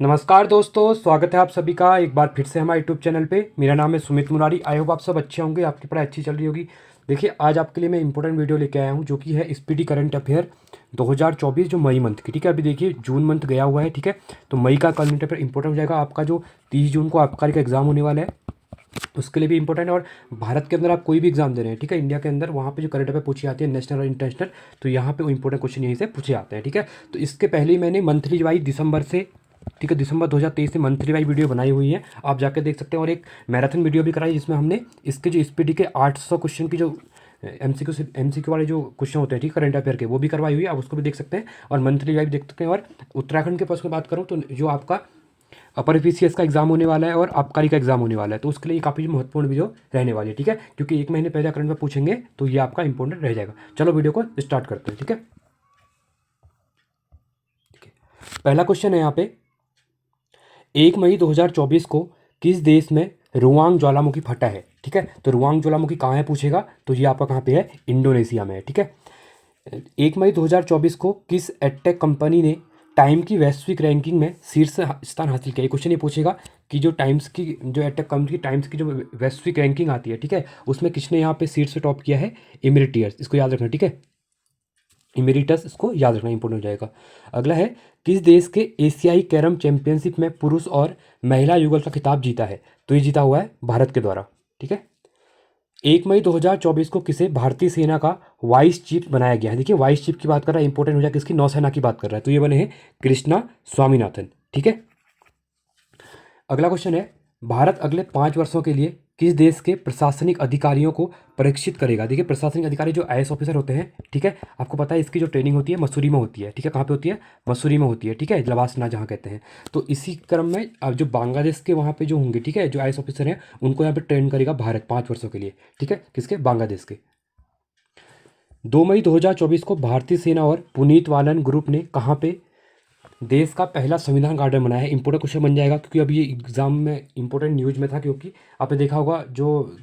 नमस्कार दोस्तों, स्वागत है आप सभी का एक बार फिर से हमारे यूट्यूब चैनल पे। मेरा नाम है सुमित मुरारी। आई होप आप सब अच्छे होंगे, आपकी पढ़ाई अच्छी चल रही होगी। देखिए, आज आपके लिए मैं इंपॉर्टेंट वीडियो लेके आया हूँ जो कि है स्पीडी करंट अफेयर 2024 जो मई मंथ की। ठीक है, अभी देखिए जून मंथ गया हुआ है। ठीक है, तो मई का करंट अफेयर इंपॉर्टेंट हो जाएगा। आपका जो 30 जून को आबकारी का एग्जाम होने वाला है उसके लिए भी इंपॉर्टेंट है। और भारत के अंदर आप कोई भी एग्जाम दे रहे हैं, ठीक है, इंडिया के अंदर, वहाँ पे जो करंट अफेयर पूछी जाती है नेशनल और इंटरनेशनल, तो यहाँ पे वो इंपॉर्टेंट क्वेश्चन यहीं से पूछे जाते हैं। ठीक है, तो इसके पहले ही मैंने मंथली वाइज दिसंबर से, ठीक है, दिसंबर 2023 से मंथली वाइज वीडियो बनाई हुई है, आप जाकर देख सकते हैं। और एक मैराथन वीडियो भी कराई जिसमें हमने इसके जो स्पीडी के 800 क्वेश्चन की जो एमसीक्यू वाले जो क्वेश्चन होते हैं, ठीक, करंट अफेयर के, वो भी करवाई हुई है, आप उसको भी देख सकते हैं और मंथली वाइज देख सकते हैं। और उत्तराखंड के पास में बात करूँ तो जो आपका अपर पीसीएस का एग्जाम होने वाला है और आबकारी का एग्जाम होने वाला है, तो उसके लिए काफ़ी महत्वपूर्ण वीडियो रहने वाली है। ठीक है, क्योंकि एक महीने पहले करंट में पूछेंगे तो ये आपका इंपॉर्टेंट रह जाएगा। चलो वीडियो को स्टार्ट करते हैं। ठीक है, पहला क्वेश्चन है यहाँ पे, 1 मई 2024 को किस देश में रुआंग ज्वालामुखी फटा है? ठीक है, तो रुआंग ज्वालामुखी कहाँ है पूछेगा, तो ये आपका कहाँ पे है? इंडोनेशिया में है। ठीक है, 1 मई 2024 को किस एडटेक कंपनी ने टाइम की वैश्विक रैंकिंग में शीर्ष स्थान हासिल किया? ये क्वेश्चन ये पूछेगा कि जो टाइम्स की, जो एडटेक कंपनी की टाइम्स की जो वैश्विक रैंकिंग आती है, ठीक है, उसमें किसने यहाँ पे शीर्ष टॉप किया है? इमेरिटियर्स, इसको याद रखना। ठीक है, इमेरिटस, इसको याद रखना, इंपॉर्टेंट हो जाएगा। अगला है, किस देश के एशियाई कैरम चैंपियनशिप में पुरुष और महिला युगल का खिताब जीता है? तो ये जीता हुआ है भारत के द्वारा। ठीक है, 1 मई 2024 को किसे भारतीय सेना का वाइस चीफ बनाया गया है? देखिए, वाइस चीफ की बात कर रहा है, इंपॉर्टेंट हो जाए, किसकी? नौसेना की बात कर रहा है, तो ये बने हैं कृष्णा स्वामीनाथन। ठीक है, अगला क्वेश्चन है, भारत अगले 5 वर्षों के लिए किस देश के प्रशासनिक अधिकारियों को प्रशिक्षित करेगा? देखिए, प्रशासनिक अधिकारी जो आईएएस ऑफिसर होते हैं, ठीक है, आपको पता है इसकी जो ट्रेनिंग होती है मसूरी में होती है। ठीक है, कहाँ पे होती है? मसूरी में होती है। ठीक है, लवासना जहाँ कहते हैं। तो इसी क्रम में अब जो बांग्लादेश के वहाँ पे जो होंगे, ठीक है, जो आईएएस ऑफिसर हैं, उनको यहाँ पे ट्रेन करेगा भारत 5 वर्षों के लिए। ठीक है, किसके? बांग्लादेश के। 2 मई 2024 को भारतीय सेना और पुनीत वालन ग्रुप ने कहाँ पे देश का पहला संविधान गार्डन बनाया है? इंपॉर्टेंट क्वेश्चन बन जाएगा, क्योंकि अभी ये एग्जाम में इंपॉर्टेंट न्यूज में था, क्योंकि आपने देखा होगा जो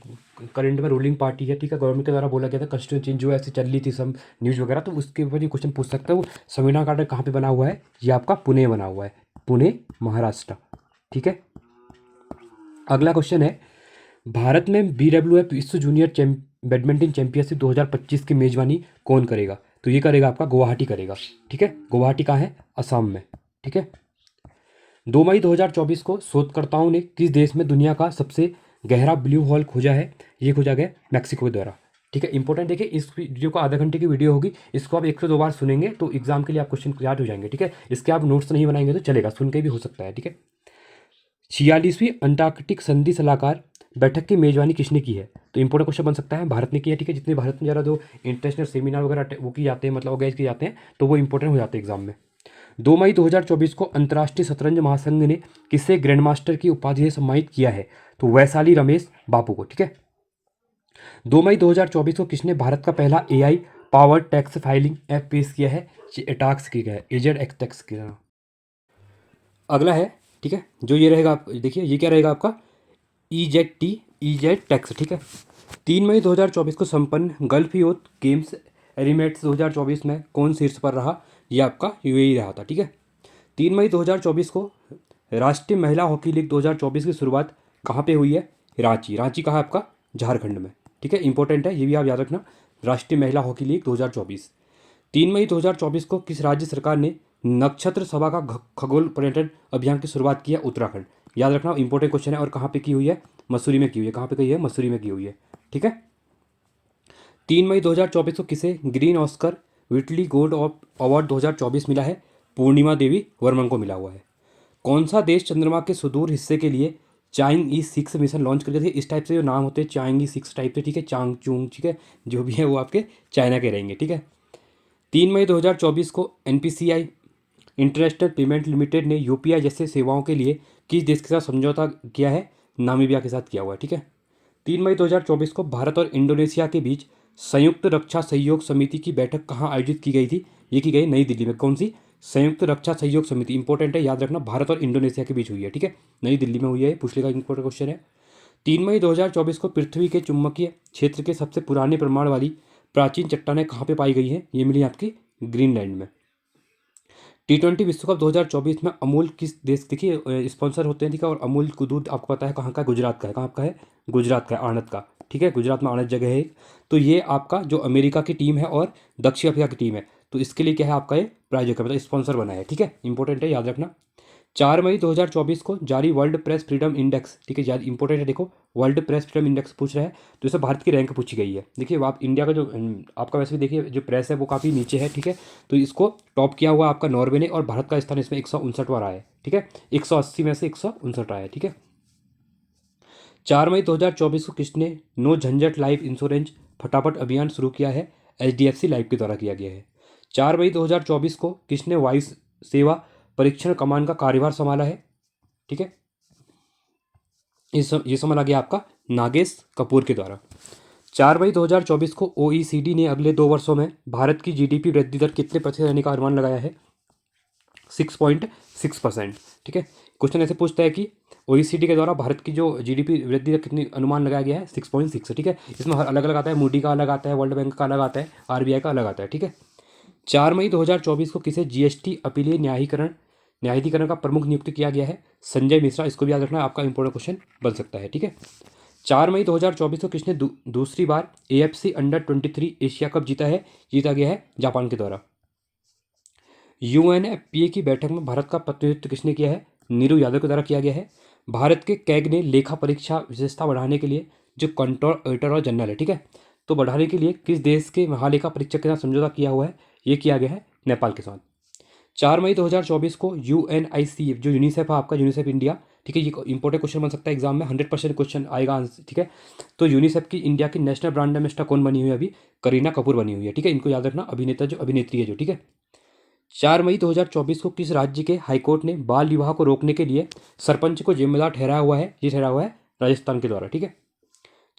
करंट में रूलिंग पार्टी है, ठीक है, गवर्नमेंट के द्वारा बोला गया था कॉन्स्टिट्यूशन चेंज जो ऐसी चल रही थी सब न्यूज़ वगैरह, तो उसके ऊपर ये क्वेश्चन पूछ सकता है। वो संविधान गार्डन कहाँ पे बना हुआ है? ये आपका पुणे बना हुआ है, पुणे, महाराष्ट्र। ठीक है, अगला क्वेश्चन है, भारत में बीडब्ल्यूएफ विश्व जूनियर बैडमिंटन चैंपियनशिप 2025 की मेजबानी कौन करेगा? तो ये करेगा आपका गुवाहाटी करेगा। ठीक है, गुवाहाटी कहाँ है? असम में। ठीक है, 2 मई 2024 को शोधकर्ताओं ने किस देश में दुनिया का सबसे गहरा ब्लू होल खोजा है? ये खोजा गया मैक्सिको के द्वारा। ठीक है, इंपॉर्टेंट देखिए, इस वीडियो को आधा घंटे की वीडियो होगी, इसको आप 1 से 2 बार सुनेंगे तो एग्जाम के लिए आप क्वेश्चन याद हो जाएंगे। ठीक है, इसके आप नोट्स नहीं बनाएंगे तो चलेगा, सुन के भी हो सकता है। ठीक है, 46वीं अंटार्कटिक संधि सलाहकार बैठक की मेजबानी किसने की है? तो इंपॉर्टेंट क्वेश्चन बन सकता है, भारत ने किया। ठीक है, जितने भारत में ज़्यादा जो इंटरनेशनल सेमिनार वगैरह वो किए जाते हैं, मतलब ऑर्गेनाइज किए जाते हैं, तो वो इंपॉर्टेंट हो जाते हैं एग्जाम में। 2 मई 2024 को अंतर्राष्ट्रीय शतरंज महासंघ ने किसे ग्रैंड मास्टर की उपाधि से सम्मानित किया है? तो वैशाली रमेश बापू को। ठीक है, 2 मई 2024 को किसने भारत का पहला AI powered tax filing app पेश किया है? टैक्स किया है, एजेड एक्स टैक्स किया। अगला है, ठीक है, जो ये रहेगा, आप देखिए ये क्या रहेगा आपका? EEZ tax. ठीक है, 3 मई 2024 को संपन्न गल्फ यूथ गेम्स एरिमेट्स 2024 में कौन शीर्ष पर रहा? ये आपका यूएई रहा था। ठीक है, 3 मई 2024 को राष्ट्रीय महिला हॉकी लीग 2024 की शुरुआत कहाँ पे हुई है? रांची। रांची कहाँ है आपका? झारखंड में। ठीक है, इंपॉर्टेंट है, ये भी आप याद रखना, राष्ट्रीय महिला हॉकी लीग 2024। 3 मई 2024 को किस राज्य सरकार ने नक्षत्र सभा का खगोल पर्यटन अभियान की शुरुआत की है? उत्तराखंड। याद रखना, इंपॉर्टेंट क्वेश्चन है। और कहाँ पे की हुई है? मसूरी में की हुई है। कहाँ पे की है? मसूरी में की हुई है। ठीक है, 3 मई 2024 को किसे ग्रीन ऑस्कर विटली गोल्ड अवार्ड 2024 मिला है? पूर्णिमा देवी वर्मन को मिला हुआ है। कौन सा देश चंद्रमा के सुदूर हिस्से के लिए चाइंग ई 6 मिशन लॉन्च कर रहे थे? इस टाइप से जो नाम होते हैं चाइंग ई 6 टाइप से, ठीक है, चांग चूंग, ठीक है, जो भी है वो आपके चाइना के रहेंगे। ठीक है, 3 मई 2024 को एनपीसीआई इंटरनेशनल पेमेंट लिमिटेड ने यूपीआई जैसे सेवाओं के लिए किस देश के साथ समझौता किया है? नामीबिया के साथ किया हुआ है। ठीक है, 3 मई 2024 को भारत और इंडोनेशिया के बीच संयुक्त रक्षा सहयोग समिति की बैठक कहाँ आयोजित की गई थी? ये की गई नई दिल्ली में। कौन सी? संयुक्त रक्षा सहयोग समिति, इंपॉर्टेंट है, याद रखना, भारत और इंडोनेशिया के बीच हुई है। ठीक है, नई दिल्ली में हुई है, पूछ लेगा, इंपॉर्टेंट क्वेश्चन है। 3 मई 2024 को पृथ्वी के चुंबकीय क्षेत्र के सबसे पुराने प्रमाण वाली प्राचीन चट्टानें कहाँ पे पाई गई हैं? ये मिली आपकी ग्रीनलैंड में। T20 विश्व कप 2024 में अमूल किस देश, देखिए स्पॉन्सर होते हैं, ठीक है। और अमूल का दूध आपको पता है कहाँ का है, गुजरात का है। कहाँ का है? गुजरात का है, आणंद का, ठीक है। गुजरात में आणंद जगह है एक। तो ये आपका जो अमेरिका की टीम है और दक्षिण अफ्रीका की टीम है, तो इसके लिए क्या है आपका, ये प्रायोजक है, मतलब स्पॉन्सर बना है, ठीक है। इंपॉर्टेंट है, याद रखना। 4 मई 2024 को जारी वर्ल्ड प्रेस फ्रीडम इंडेक्स, ठीक है, याद इंपॉर्टेंट है, देखो वर्ल्ड प्रेस फ्रीडम इंडेक्स पूछ रहा है, तो इसमें भारत की रैंक पूछी गई है। देखिए आप इंडिया का जो आपका वैसे भी देखिए जो प्रेस है वो काफ़ी नीचे है, ठीक है। तो इसको टॉप किया हुआ आपका नॉर्वे ने, और भारत का स्थान इसमें 159वां रहा है, ठीक है। 180 में से 159 रहा है, ठीक है। 4 मई 2024 को किसने नो झंझट लाइफ इंश्योरेंस फटाफट अभियान शुरू किया है? HDFC लाइफ के द्वारा किया गया है। 4 मई 2024 को किसने वायु सेवा परीक्षण कमान का कार्यभार संभाला है? ठीक है, ये संभाला गया आपका नागेश कपूर के द्वारा। 4 मई 2024 को OECD ने अगले 2 वर्षों में भारत की GDP वृद्धि दर कितने प्रतिशत रहने का अनुमान लगाया है? 6.6%, ठीक है। क्वेश्चन ऐसे पूछता है कि OECD के द्वारा भारत की जो GDP वृद्धि दर कितनी अनुमान लगाया गया है? 6.6, ठीक है। इसमें हर अलग अलग आता है, मूडी का अलग आता है, वर्ल्ड बैंक का अलग आता है, RBI का अलग आता है, ठीक है। 4 मई 2024 को किसे GST अपीलीय न्यायाधिकरण का प्रमुख नियुक्त किया गया है? संजय मिश्रा। इसको भी याद रखना, आपका इंपॉर्टेंट क्वेश्चन बन सकता है, ठीक है। 4 मई 2024 को किसने दूसरी बार AFC अंडर 23 एशिया कप जीता गया है? जापान के द्वारा। UNFPA की बैठक में भारत का प्रतिनिधित्व किसने किया है? नीरू यादव के द्वारा किया गया है। भारत के कैग ने लेखा परीक्षा विशेषता बढ़ाने के लिए जो कंट्रोलर जनरल है, ठीक है, तो बढ़ाने के लिए किस देश के महालेखा परीक्षक के साथ समझौता किया हुआ है? ये किया गया है नेपाल के साथ। 4 मई 2024 को UNICEF, जो यूनिसेफ है आपका, यूनिसेफ इंडिया, ठीक है, ये इंपॉर्टेंट क्वेश्चन बन सकता है एग्जाम में, 100% क्वेश्चन आएगा आंसर, ठीक है। तो यूनिसेफ की इंडिया की नेशनल ब्रांड एम्बेसडर कौन बनी हुई है अभी? करीना कपूर बनी हुई है, ठीक है। इनको याद रखना, अभिनेत्री है जो, ठीक है। 4 मई 2024 को किस राज्य के हाईकोर्ट ने बाल विवाह को रोकने के लिए सरपंच को जिम्मेदार ठहराया हुआ है? ये ठहराया हुआ है राजस्थान के द्वारा, ठीक है।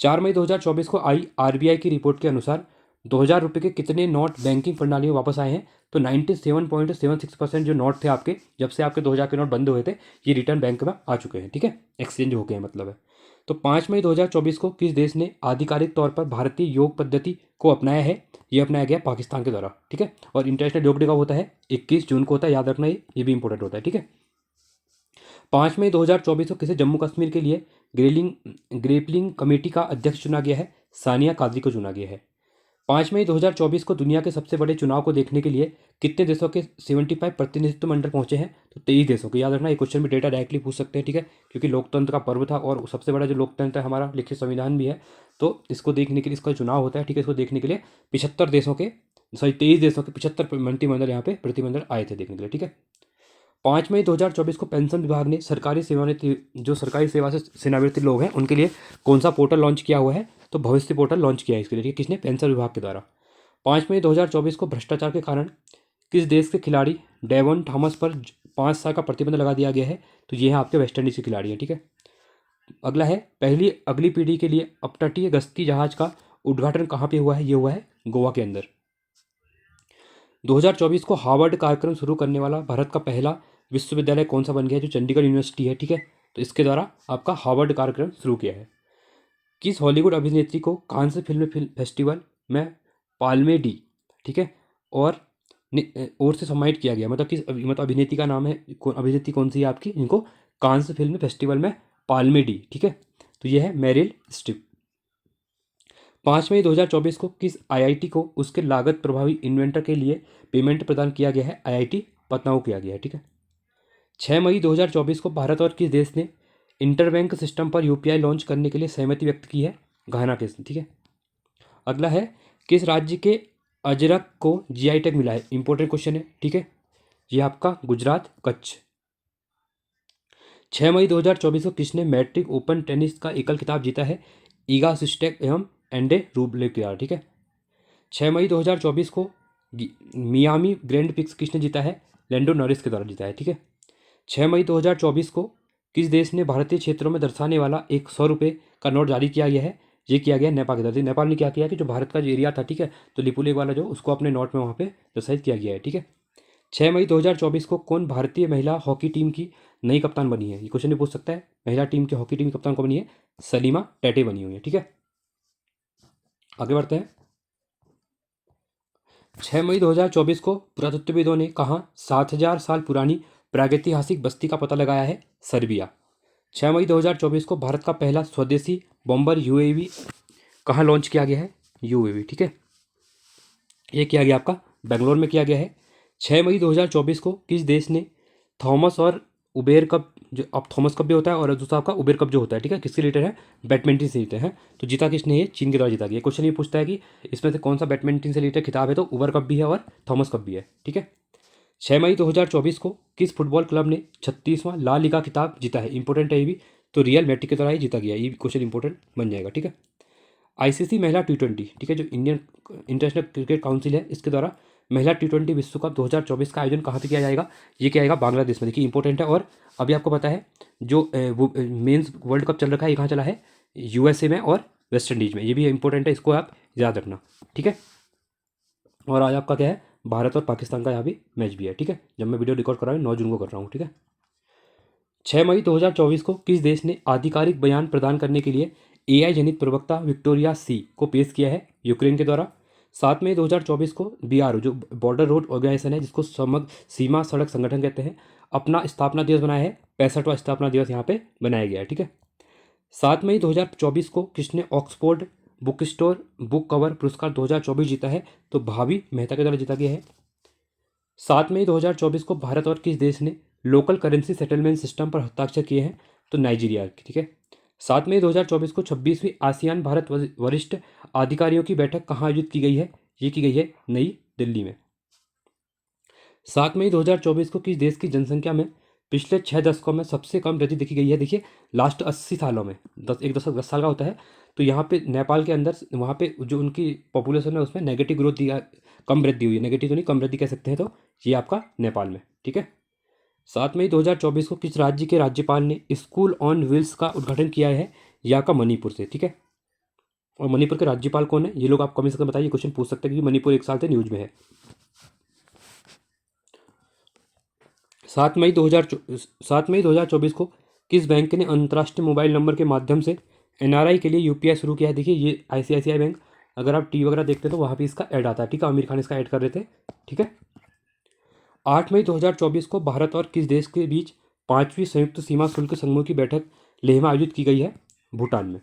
4 मई 2024 को आई RBI की रिपोर्ट के अनुसार 2000 रुपये के कितने नोट बैंकिंग प्रणाली में वापस आए हैं? तो 97.76% जो नोट थे आपके, जब से आपके 2000 के नोट बंद हुए थे, ये रिटर्न बैंक में आ चुके हैं, ठीक है, एक्सचेंज हो गए हैं मतलब है। तो 5 मई 2024 को किस देश ने आधिकारिक तौर पर भारतीय योग पद्धति को अपनाया है? ये अपनाया गया पाकिस्तान के द्वारा, ठीक है। और इंटरनेशनल योग डे कब होता है? 21 जून को होता है, याद रखना, ये भी इंपॉर्टेंट होता है, ठीक है। 5 मई 2024 को किसे जम्मू कश्मीर के लिए ग्रेपलिंग कमेटी का अध्यक्ष चुना गया है? सानिया कादरी को चुना गया है। 5 मई 2024 को दुनिया के सबसे बड़े चुनाव को देखने के लिए कितने देशों के 75 प्रतिनिधित्व मंडल पहुंचे हैं? तो 23 देशों के, याद रखना, ये क्वेश्चन भी डेटा डायरेक्टली पूछ सकते हैं, ठीक है, क्योंकि लोकतंत्र का पर्व था और सबसे बड़ा जो लोकतंत्र है हमारा लिखित संविधान भी है, तो इसको देखने के लिए, इसका चुनाव होता है, ठीक है, इसको देखने के लिए 75 देशों के, सॉरी 23 देशों के 75 मंत्रिमंडल यहाँ पे प्रतिनिधिमंडल आए थे देखने के लिए, ठीक है। 5 मई 2024 को पेंशन विभाग ने सरकारी सेवा से सेवानिवृत्त लोग हैं उनके लिए कौन सा पोर्टल लॉन्च किया हुआ है? तो भविष्य पोर्टल लॉन्च किया है इसके लिए, ठीक है, किसने? पेंशन विभाग के द्वारा। 5 मई 2024 को भ्रष्टाचार के कारण किस देश के खिलाड़ी डेवन थॉमस पर 5 साल का प्रतिबंध लगा दिया गया है? तो ये है आपके वेस्ट इंडीज के खिलाड़ी हैं, ठीक है। अगला है, अगली पीढ़ी के लिए अपतटीय गश्ती जहाज का उद्घाटन कहाँ पे हुआ है? ये हुआ है गोवा के अंदर। 2024 को हार्वर्ड कार्यक्रम शुरू करने वाला भारत का पहला विश्वविद्यालय कौन सा बन गया है? जो चंडीगढ़ यूनिवर्सिटी है, ठीक है, तो इसके द्वारा आपका हार्वर्ड कार्यक्रम शुरू किया है। किस हॉलीवुड अभिनेत्री को कांस फिल्म फेस्टिवल में पाल्मे डी, ठीक है, और से सम्मानित किया गया? मतलब मतलब अभिनेत्री का नाम है, अभिनेत्री कौन सी है आपकी, इनको कांस फिल्म फेस्टिवल में पाल्मे डी, ठीक है, तो ये है मेरिल स्ट्रिप। 5 मई 2024 को किस IIT को उसके लागत प्रभावी इन्वेंटर के लिए पेमेंट प्रदान किया गया है? IIT पटना को किया गया है, ठीक है। 6 मई 2024 को भारत और किस देश ने इंटरबैंक सिस्टम पर UPI लॉन्च करने के लिए सहमति व्यक्त की है? घाना के, ठीक है। अगला है, किस राज्य के अजरक को GI टैग मिला है? इंपॉर्टेंट क्वेश्चन है, ठीक है, ये आपका गुजरात, कच्छ। 6 मई 2024 को किसने मैट्रिक ओपन टेनिस का एकल खिताब जीता है? ईगा स्विस्टेक एवं एंडे रूबलेव के द्वारा, ठीक है। 6 मई 2024 को मियामी ग्रैंड पिक्स किसने जीता है? लैंडो नॉरिस के द्वारा जीता है, ठीक है। 6 मई 2024 को किस देश ने भारतीय क्षेत्रों में दर्शाने वाला एक 100 रुपये का नोट जारी किया गया है? ये किया गया नेपाल के द्वारा। नेपाल ने क्या किया कि जो भारत का जो एरिया था, ठीक है, तो लिपुलेख वाला जो, उसको अपने नोट में वहाँ पे दर्शाइत किया गया है, ठीक है। 6 मई 2024 को कौन भारतीय महिला हॉकी टीम की नई कप्तान बनी है? ये क्वेश्चन भी पूछ सकता है, महिला टीम की हॉकी टीम की कप्तान कौन बनी है? सलीमा टेटे बनी हुई है, ठीक है। आगे बढ़ते हैं। 6 मई 2024 को पुरातत्वविदों ने कहाँ 7,000 साल पुरानी प्रागैतिहासिक बस्ती का पता लगाया है? सर्बिया। 6 मई 2024 को भारत का पहला स्वदेशी बॉम्बर यूएवी कहाँ लॉन्च किया गया है? यूएवी, ठीक है, ये किया गया आपका बेंगलोर में किया गया है। 6 मई 2024 को किस देश ने थॉमस और उबेर कप, जो अब थॉमस कप भी होता है और दूसरा आपका उबेर कप जो होता है, ठीक है, किसके रिलेटेड है? बैडमिंटन से रिलेटेड है। तो जीता किसने? ये चीन के द्वारा जीता गया। क्वेश्चन ये पूछता है कि इसमें से कौन सा बैडमिंटन से रिलेटेड खिताब है, तो उबर कप भी है और थॉमस कप भी है, ठीक है। 6 मई 2024 को किस फुटबॉल क्लब ने 36वां ला लीगा खिताब जीता है? इंपॉर्टेंट है ये भी, तो रियल मैड्रिड के द्वारा ही जीता गया। ये क्वेश्चन इंपॉर्टेंट बन जाएगा, ठीक है। आईसीसी महिला टी20, ठीक है, जो इंडियन इंटरनेशनल क्रिकेट काउंसिल है, इसके द्वारा महिला टी20 विश्व कप 2024 का आयोजन कहाँ पे किया जाएगा? ये किया जाएगा बांग्लादेश में। देखिए इंपॉर्टेंट है। और अभी आपको पता है जो वो मेंस वर्ल्ड कप चल रखा है, ये कहाँ चला है? यूएसए में और वेस्ट इंडीज में। ये भी इंपॉर्टेंट है, इसको आप याद रखना, ठीक है। और आज आपका क्या है? भारत और पाकिस्तान का यहाँ भी मैच भी है, ठीक है, जब मैं वीडियो रिकॉर्ड कर रहा हूँ 9 जून को कर रहा हूँ, ठीक है। 6 मई 2024 को किस देश ने आधिकारिक बयान प्रदान करने के लिए एआई जनित प्रवक्ता विक्टोरिया सी को पेश किया है? यूक्रेन के द्वारा। 7 मई 2024 को बीआरओ, जो बॉर्डर रोड ऑर्गेनाइजेशन है, जिसको समग्र सीमा सड़क संगठन कहते हैं, अपना स्थापना दिवस बनाया है। 65वां स्थापना दिवस यहाँ पे बनाया गया है, ठीक है। 7 मई 2024 को किसने Oxford book store book cover पुरस्कार 2024 जीता है? तो भाभी मेहता के द्वारा जीता गया है। 7 मई 2024 को भारत और किस देश ने लोकल करेंसी सेटलमेंट सिस्टम पर हस्ताक्षर किए हैं? तो नाइजीरिया, ठीक है। 7 मई 2024 को 26वीं आसियान भारत वरिष्ठ अधिकारियों की बैठक कहाँ आयोजित की गई है? ये की गई है नई दिल्ली में। 7 मई 2024 को किस देश की जनसंख्या में पिछले 6 दशकों में सबसे कम वृद्धि देखी गई है? देखिए लास्ट 80 सालों में, एक दशक 10 साल का होता है, तो यहाँ पे नेपाल के अंदर वहाँ पे जो उनकी पॉपुलेशन है उसमें नेगेटिव ग्रोथ दिया, कम वृद्धि हुई है। नेगेटिव तो नहीं, कम वृद्धि कह सकते हैं, तो ये आपका नेपाल में, ठीक है। 7 मई 2024 को किस राज्य के राज्यपाल ने स्कूल ऑन व्हील्स का उद्घाटन किया है? यहाँ का मणिपुर से, ठीक है। और मणिपुर के राज्यपाल कौन है? ये लोग आप कमेंट सेक्शन में बताइए, क्वेश्चन पूछ सकते हैं, क्योंकि मणिपुर एक साल से न्यूज में है। 7 मई 2024 को किस बैंक ने अंतर्राष्ट्रीय मोबाइल नंबर के माध्यम से एनआरआई के लिए यूपीआई शुरू किया है? देखिए ये आईसीआईसीआई बैंक, अगर आप टीवी वगैरह देखते हैं तो वहाँ पे इसका ऐड आता है, ठीक है, आमिर खान इसका ऐड कर रहे थे, ठीक है। 8 मई 2024 को भारत और किस देश के बीच 5वीं संयुक्त सीमा शुल्क समूह की बैठक लेह में आयोजित की गई है? भूटान में।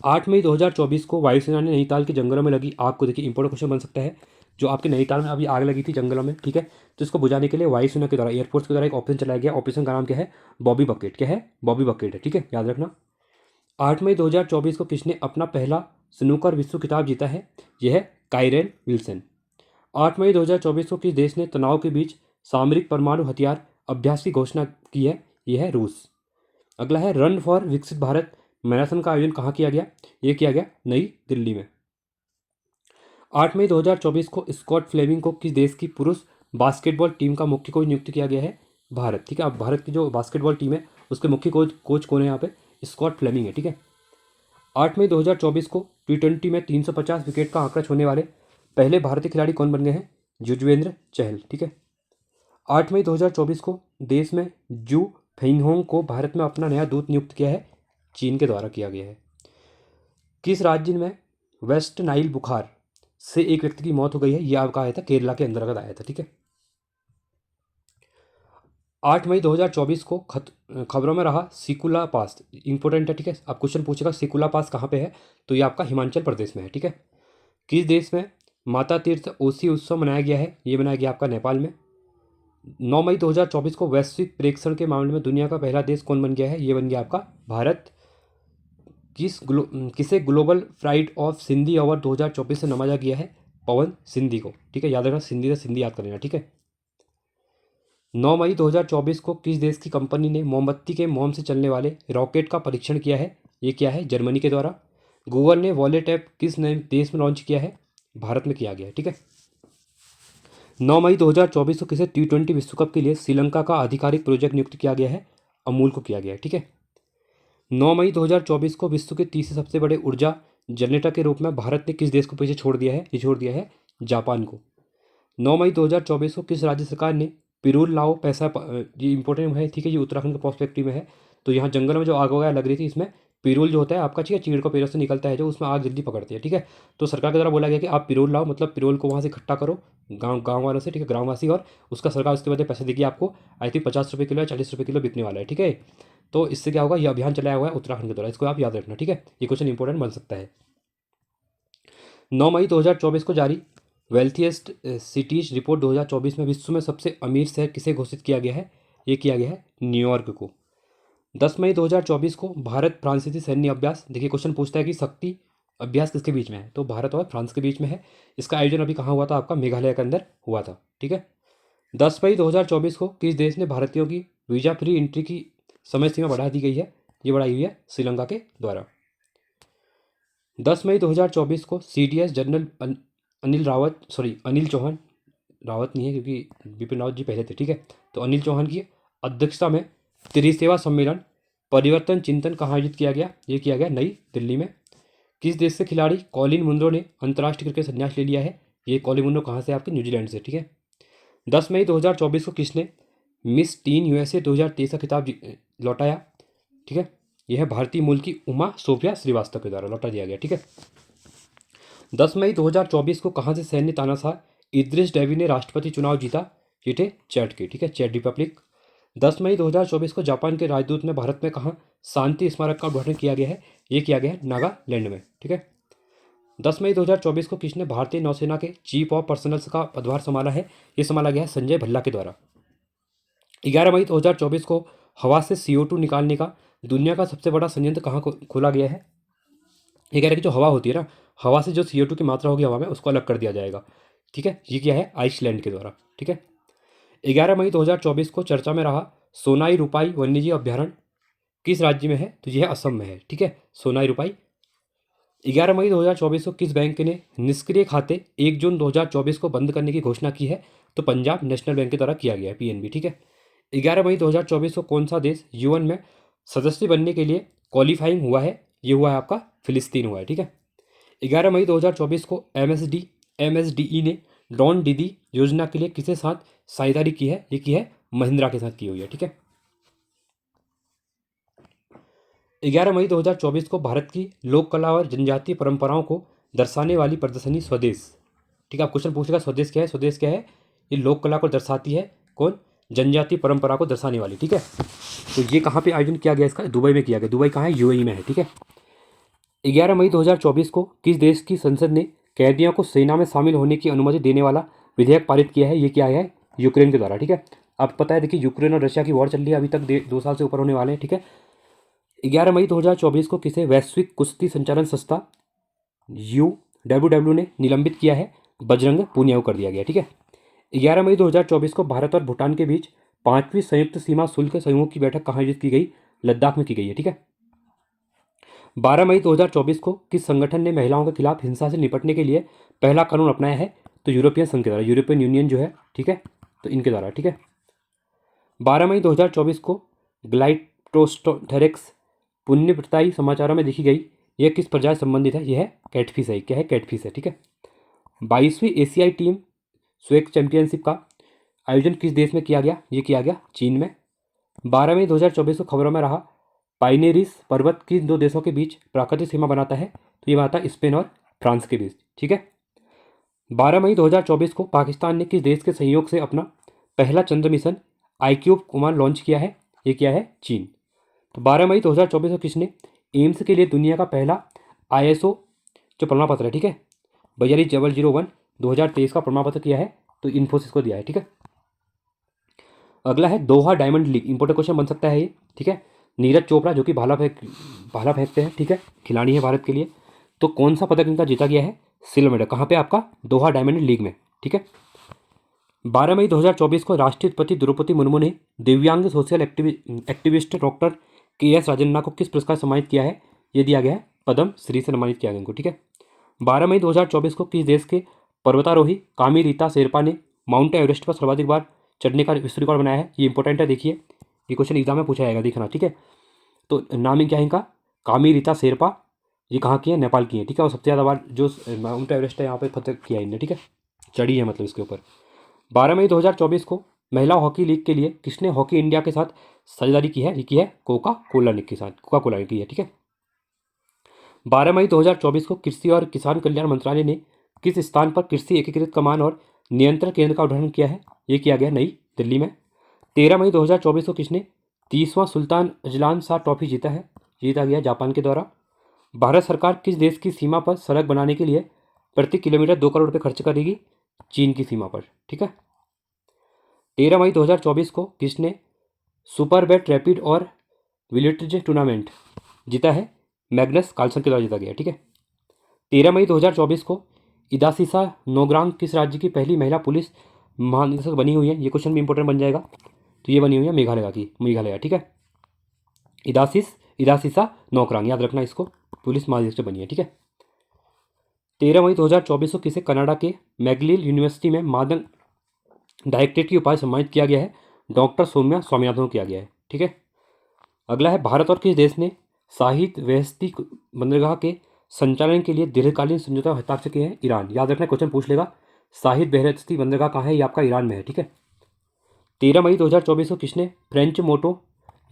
8 मई 2024 को वायुसेना ने नैनीताल के जंगलों में लगी आग को, देखिए इंपॉर्टेंट क्वेश्चन बन सकता है, जो आपके नैनीताल में अभी आग लगी थी जंगलों में, ठीक है, तो इसको बुझाने के लिए वायुसेना के द्वारा, एयरफोर्स के द्वारा एक ऑपरेशन चलाया गया। ऑपरेशन का नाम क्या है? बॉबी बकेट। क्या है? बॉबी बकेट है, ठीक है, याद रखना। 8 मई 2024 को किसने अपना पहला स्नूकर विश्व खिताब जीता है? यह है काइरेन विल्सन। 8 मई 2024 को किस देश ने तनाव के बीच सामरिक परमाणु हथियार अभ्यास की घोषणा की है? यह है रूस। अगला है रन फॉर विकसित भारत मैराथन का आयोजन कहाँ किया गया? ये किया गया नई दिल्ली में। 8 मई 2024 को स्कॉट फ्लेमिंग को किस देश की पुरुष बास्केटबॉल टीम का मुख्य कोच नियुक्त किया गया है? भारत, ठीक है। अब भारत की जो बास्केटबॉल टीम है उसके मुख्य कोच कौन है यहाँ पे? स्कॉट फ्लेमिंग है, ठीक है। 8 मई 2024 को टी20 में 350 विकेट का आंकड़ा छोड़ने वाले पहले भारतीय खिलाड़ी कौन बन गए हैं? युजवेंद्र चहल, ठीक है। 8 मई 2024 को देश में जू फेंगहोंग को भारत में अपना नया दूत नियुक्त किया है? चीन के द्वारा किया गया है। किस राज्य में वेस्ट नाइल बुखार से एक व्यक्ति की मौत हो गई है? यह आपका आया था केरला के अंतर्गत आया था, ठीक है। 8 मई 2024 को खबरों में रहा सिकुला पास, इंपॉर्टेंट है, ठीक है। अब क्वेश्चन पूछेगा सिकुला पास कहाँ पे है? तो ये आपका हिमाचल प्रदेश में है, ठीक है। किस देश में माता तीर्थ ओसी उत्सव मनाया गया है? ये मनाया गया आपका नेपाल में। 9 मई 2024 को वैश्विक प्रेक्षण के मामले में दुनिया का पहला देश कौन बन गया है? ये बन गया आपका भारत। किसे global pride of Sindhi award 2024 से नवाजा गया है? पवन सिंधी को, ठीक है, याद रखना, सिंधी से सिंधी याद कर लेना, ठीक है। 9 मई 2024 को किस देश की कंपनी ने मोमबत्ती के मोम से चलने वाले रॉकेट का परीक्षण किया है? ये क्या है? जर्मनी के द्वारा। गूगल ने वॉलेट ऐप किस नए देश में लॉन्च किया है? भारत में किया गया है, ठीक है। 9 मई 2024 को किसे टी20 विश्व कप के लिए श्रीलंका का आधिकारिक प्रोजेक्ट नियुक्त किया गया है? अमूल को किया गया है, ठीक है। 9 मई 2024 को विश्व के तीसरे सबसे बड़े ऊर्जा जनरेटर के रूप में भारत ने किस देश को पीछे छोड़ दिया है? ये छोड़ दिया है जापान को। 9 मई 2024 को किस राज्य सरकार ने पिरूल लाओ पैसा ये इंपॉर्टेंट है, ठीक है, ये उत्तराखंड के पर्सपेक्टिव में है, तो यहाँ जंगल में जो आग वगैरह लग रही थी इसमें पिरूल जो होता है आपका, ठीक है, चीड़ को पेड़ों से निकलता है जो, उसमें आग जल्दी पकड़ती है, ठीक है। तो सरकार के द्वारा बोला गया कि आप पिरूल लाओ, मतलब पिरूल को वहाँ से इकट्ठा करो गाँव गाँव वालों से, ठीक है, ग्रामवासी, और उसका सरकार उसके बदले पैसे देगी आपको। आई थिंक 50 रुपये किलो या 40 रुपये किलो बिकने वाला है, ठीक है। तो इससे क्या होगा, ये अभियान चलाया हुआ है उत्तराखंड के द्वारा, इसको आप याद रखना, ठीक है। ये क्वेश्चन इंपॉर्टेंट बन सकता है। 9 मई 2024 को जारी वेल्थिएस्ट सिटीज रिपोर्ट 2024 में विश्व में सबसे अमीर शहर किसे घोषित किया गया है? ये किया गया है न्यूयॉर्क को। 10 मई 2024 को भारत फ्रांसीसी सैन्य अभ्यास, देखिए क्वेश्चन पूछता है कि शक्ति अभ्यास किसके बीच में है, तो भारत और फ्रांस के बीच में है। इसका आयोजन अभी कहाँ हुआ था? आपका मेघालय के अंदर हुआ था, ठीक है। 10 मई 2024 को किस देश ने भारतीयों की वीजा फ्री एंट्री की समय सीमा बढ़ा दी गई है? ये बढ़ाई हुई है श्रीलंका के द्वारा। 10 मई 2024 को CDS general Anil Rawat, sorry Anil Chauhan, Rawat नहीं है क्योंकि बिपिन रावत जी पहले थे, ठीक है। तो अनिल चौहान की अध्यक्षता में त्रिसेवा सम्मेलन परिवर्तन चिंतन कहाँ आयोजित किया गया? ये किया गया नई दिल्ली में। किस देश से खिलाड़ी कॉलिन मुनरो ने अंतर्राष्ट्रीय क्रिकेट संन्यास ले लिया है? ये कॉलिन मुनरो कहाँ से? आपके न्यूजीलैंड से, ठीक है। 10 मई 2024 को किसने मिस टीन USA 2023 का खिताब लौटाया? ठीक है, यह है भारतीय मूल की उमा सोफिया श्रीवास्तव के द्वारा लौटा दिया गया, ठीक है। 10 मई 2024 को कहाँ से सैन्य तानाशाह इद्रिस डेवी ने राष्ट्रपति चुनाव जीता? ये थे चैड के, ठीक है, चैड रिपब्लिक। 10 मई 2024 को जापान के राजदूत ने भारत में कहाँ शांति स्मारक का उद्घाटन किया गया है? ये किया गया है नागालैंड में, ठीक है। 10 मई 2024 को किसने भारतीय नौसेना के चीफ ऑफ पर्सनल्स का पदभार संभाला है? ये संभाला गया है संजय भल्ला के द्वारा। 11 मई 2024 को हवा से CO2 निकालने का दुनिया का सबसे बड़ा संयंत्र कहाँ खोला गया है? ये कह रहे हैं कि जो हवा होती है ना, हवा से जो CO2 की मात्रा होगी हवा में, उसको अलग कर दिया जाएगा, ठीक है। ये क्या है? आइसलैंड के द्वारा, ठीक है। 11 मई 2024 को चर्चा में रहा सोनाई रुपाई वन्यजीव अभ्यारण्य किस राज्य में है? तो यह असम में है, ठीक है, सोनाई रुपाई। 11 मई 2024 को किस बैंक ने निष्क्रिय खाते 1 जून 2024 को बंद करने की घोषणा की है? तो पंजाब नेशनल बैंक के द्वारा किया गया है, PNB, ठीक है। 11 मई 2024 को कौन सा देश UN में सदस्य बनने के लिए क्वालिफाइंग हुआ है? ये हुआ है आपका फिलिस्तीन हुआ है, ठीक है। 11 मई 2024 को MSDE ने ड्रोन दीदी योजना के लिए किसके साथ साझेदारी की है? ये की है महिंद्रा के साथ की हुई है, ठीक है। 11 मई 2024 को भारत की लोक कला और जनजातीय परंपराओं को दर्शाने वाली प्रदर्शनी स्वदेश, ठीक है। आप क्वेश्चन पूछेगा स्वदेश क्या है? स्वदेश क्या है? ये लोक कला को दर्शाती है, कौन? जनजातीय परंपरा को दर्शाने वाली, ठीक है। तो ये कहाँ पे आयोजन किया गया? इसका दुबई में किया गया। दुबई कहाँ है? UAE में है, ठीक है। 11 मई 2024 को किस देश की संसद ने कैदियों को सेना में शामिल होने की अनुमति देने वाला विधेयक पारित किया है? ये क्या है? यूक्रेन के द्वारा, ठीक है। आपको पता है, देखिए यूक्रेन और रशिया की वॉर चल रही है, अभी तक 2 साल से ऊपर होने वाले हैं, ठीक है। 11 मई 2024 को किसे वैश्विक कुश्ती संचालन संस्था UWW ने निलंबित किया है? बजरंग पूनिया को कर दिया गया, ठीक है। 11 मई 2024 को भारत और भूटान के बीच 5वीं संयुक्त सीमा शुल्क समूह की बैठक कहाँ आयोजित की गई? लद्दाख में की गई है, ठीक है। 12 मई 2024 को किस संगठन ने महिलाओं के खिलाफ हिंसा से निपटने के लिए पहला कानून अपनाया है? तो यूरोपियन संघ के द्वारा, यूरोपियन यूनियन जो है, ठीक है, तो इनके द्वारा, ठीक है। 12 मई 2024 को ग्लाइटोस्टेरिक्स पुण्यप्रताई समाचारों में देखी गई, यह किस प्रजाति से संबंधित है? यह है कैटफिश है, क्या है? कैटफिश है, ठीक है। 22वीं एशियाई टीम स्वेक चैंपियनशिप का आयोजन किस देश में किया गया? ये किया गया चीन में। 12 मई 2024 को खबरों में रहा पाइनेरिस पर्वत किन 2 देशों के बीच प्राकृतिक सीमा बनाता है? तो ये बनाता है स्पेन और फ्रांस के बीच, ठीक है। 12 मई 2024 को पाकिस्तान ने किस देश के सहयोग से अपना पहला चंद्र मिशन iCube कुमार लॉन्च किया है? ये क्या है? चीन। तो 12 मई 2024 को किसने एम्स के लिए दुनिया का पहला ISO जो प्रमाण पत्र है, ठीक है, 4201 2023 का प्रमाण पत्र किया है? तो इन्फोसिस को दिया है, ठीक है। अगला है दोहा डायमंड लीग, इंपॉर्टेंट क्वेश्चन बन सकता है ये, ठीक है। नीरज चोपड़ा जो कि भाला फेंकते हैं, ठीक है, खिलाड़ी है भारत के लिए, तो कौन सा पदक इनका जीता गया है? Silver medal. कहाँ पे? आपका दोहा डायमंड लीग में, ठीक है। 12 मई 2024 को राष्ट्रपति द्रौपदी मुर्मू ने दिव्यांग social activist doctor KS Rajendranath को किस पुरस्कार से सम्मानित किया है? ये दिया गया है पद्म श्री से सम्मानित किया गया इनको, ठीक है। 12 मई 2024 को किस देश के पर्वतारोही कामी रीता शेरपा ने माउंट एवरेस्ट पर सर्वाधिक बार चढ़ने का विश्व रिकॉर्ड बनाया है? ये इंपॉर्टेंट है, देखिए ये क्वेश्चन एग्जाम में पूछा जाएगा, देखना, ठीक है। तो नाम ही क्या है इनका? कामी रीता शेरपा। ये कहाँ की है? नेपाल की है, ठीक है। और सबसे ज़्यादा बार जो माउंट एवरेस्ट है यहाँ पे फतह किया इनने, ठीक है, चढ़ी है मतलब इसके ऊपर। 12 मई 2024 को महिला हॉकी लीग के लिए किसने हॉकी इंडिया के साथ साझेदारी की है? ये की है कोका कोला के साथ, कोका कोला की है, ठीक है। 12 मई 2024 को कृषि और किसान कल्याण मंत्रालय ने किस स्थान पर कृषि एकीकृत कमान और नियंत्रण केंद्र का उद्घाटन किया है? ये किया गया नई दिल्ली में। 13 मई 2024 को किसने 30वां सुल्तान अजलान शाह ट्रॉफी जीता गया जापान के द्वारा। भारत सरकार किस देश की सीमा पर सड़क बनाने के लिए प्रति किलोमीटर 2 करोड़ रुपये खर्च करेगी? चीन की सीमा पर, ठीक है। 13 मई 2024 को किसने सुपर बैट रैपिड और विलेट्रिज टूर्नामेंट जीता है? मैग्नस कार्लसन के द्वारा जीता गया, ठीक है। 13 मई 2024 को इदासिसा नोग्रांग किस राज्य की पहली महिला पुलिस महानिदेशक बनी हुई है? ये क्वेश्चन भी इंपॉर्टेंट बन जाएगा। तो ये बनी हुई है मेघालय, ठीक है। इदासिसा नोग्रांग, याद रखना इसको, पुलिस महानिदेशक बनी है, ठीक है। 13 मई 2024 को किसे कनाडा के मैकगिल यूनिवर्सिटी में मादक डायरेक्टरेट की उपाधि सम्मानित किया गया है? डॉक्टर सौम्या स्वामीनाथन को किया गया है, ठीक है। अगला है, भारत और किस देश ने शाहिद बेहेश्ती बंदरगाह के संचालन के लिए दीर्घकालीन समझौता हस्ताक्षर किए हैं? ईरान, याद रखना, क्वेश्चन पूछ लेगा। शाहिद बेहेश्ती बंदरगाह कहाँ है? ये आपका ईरान में है, ठीक है। 13 मई 2024 को किसने फ्रेंच मोटो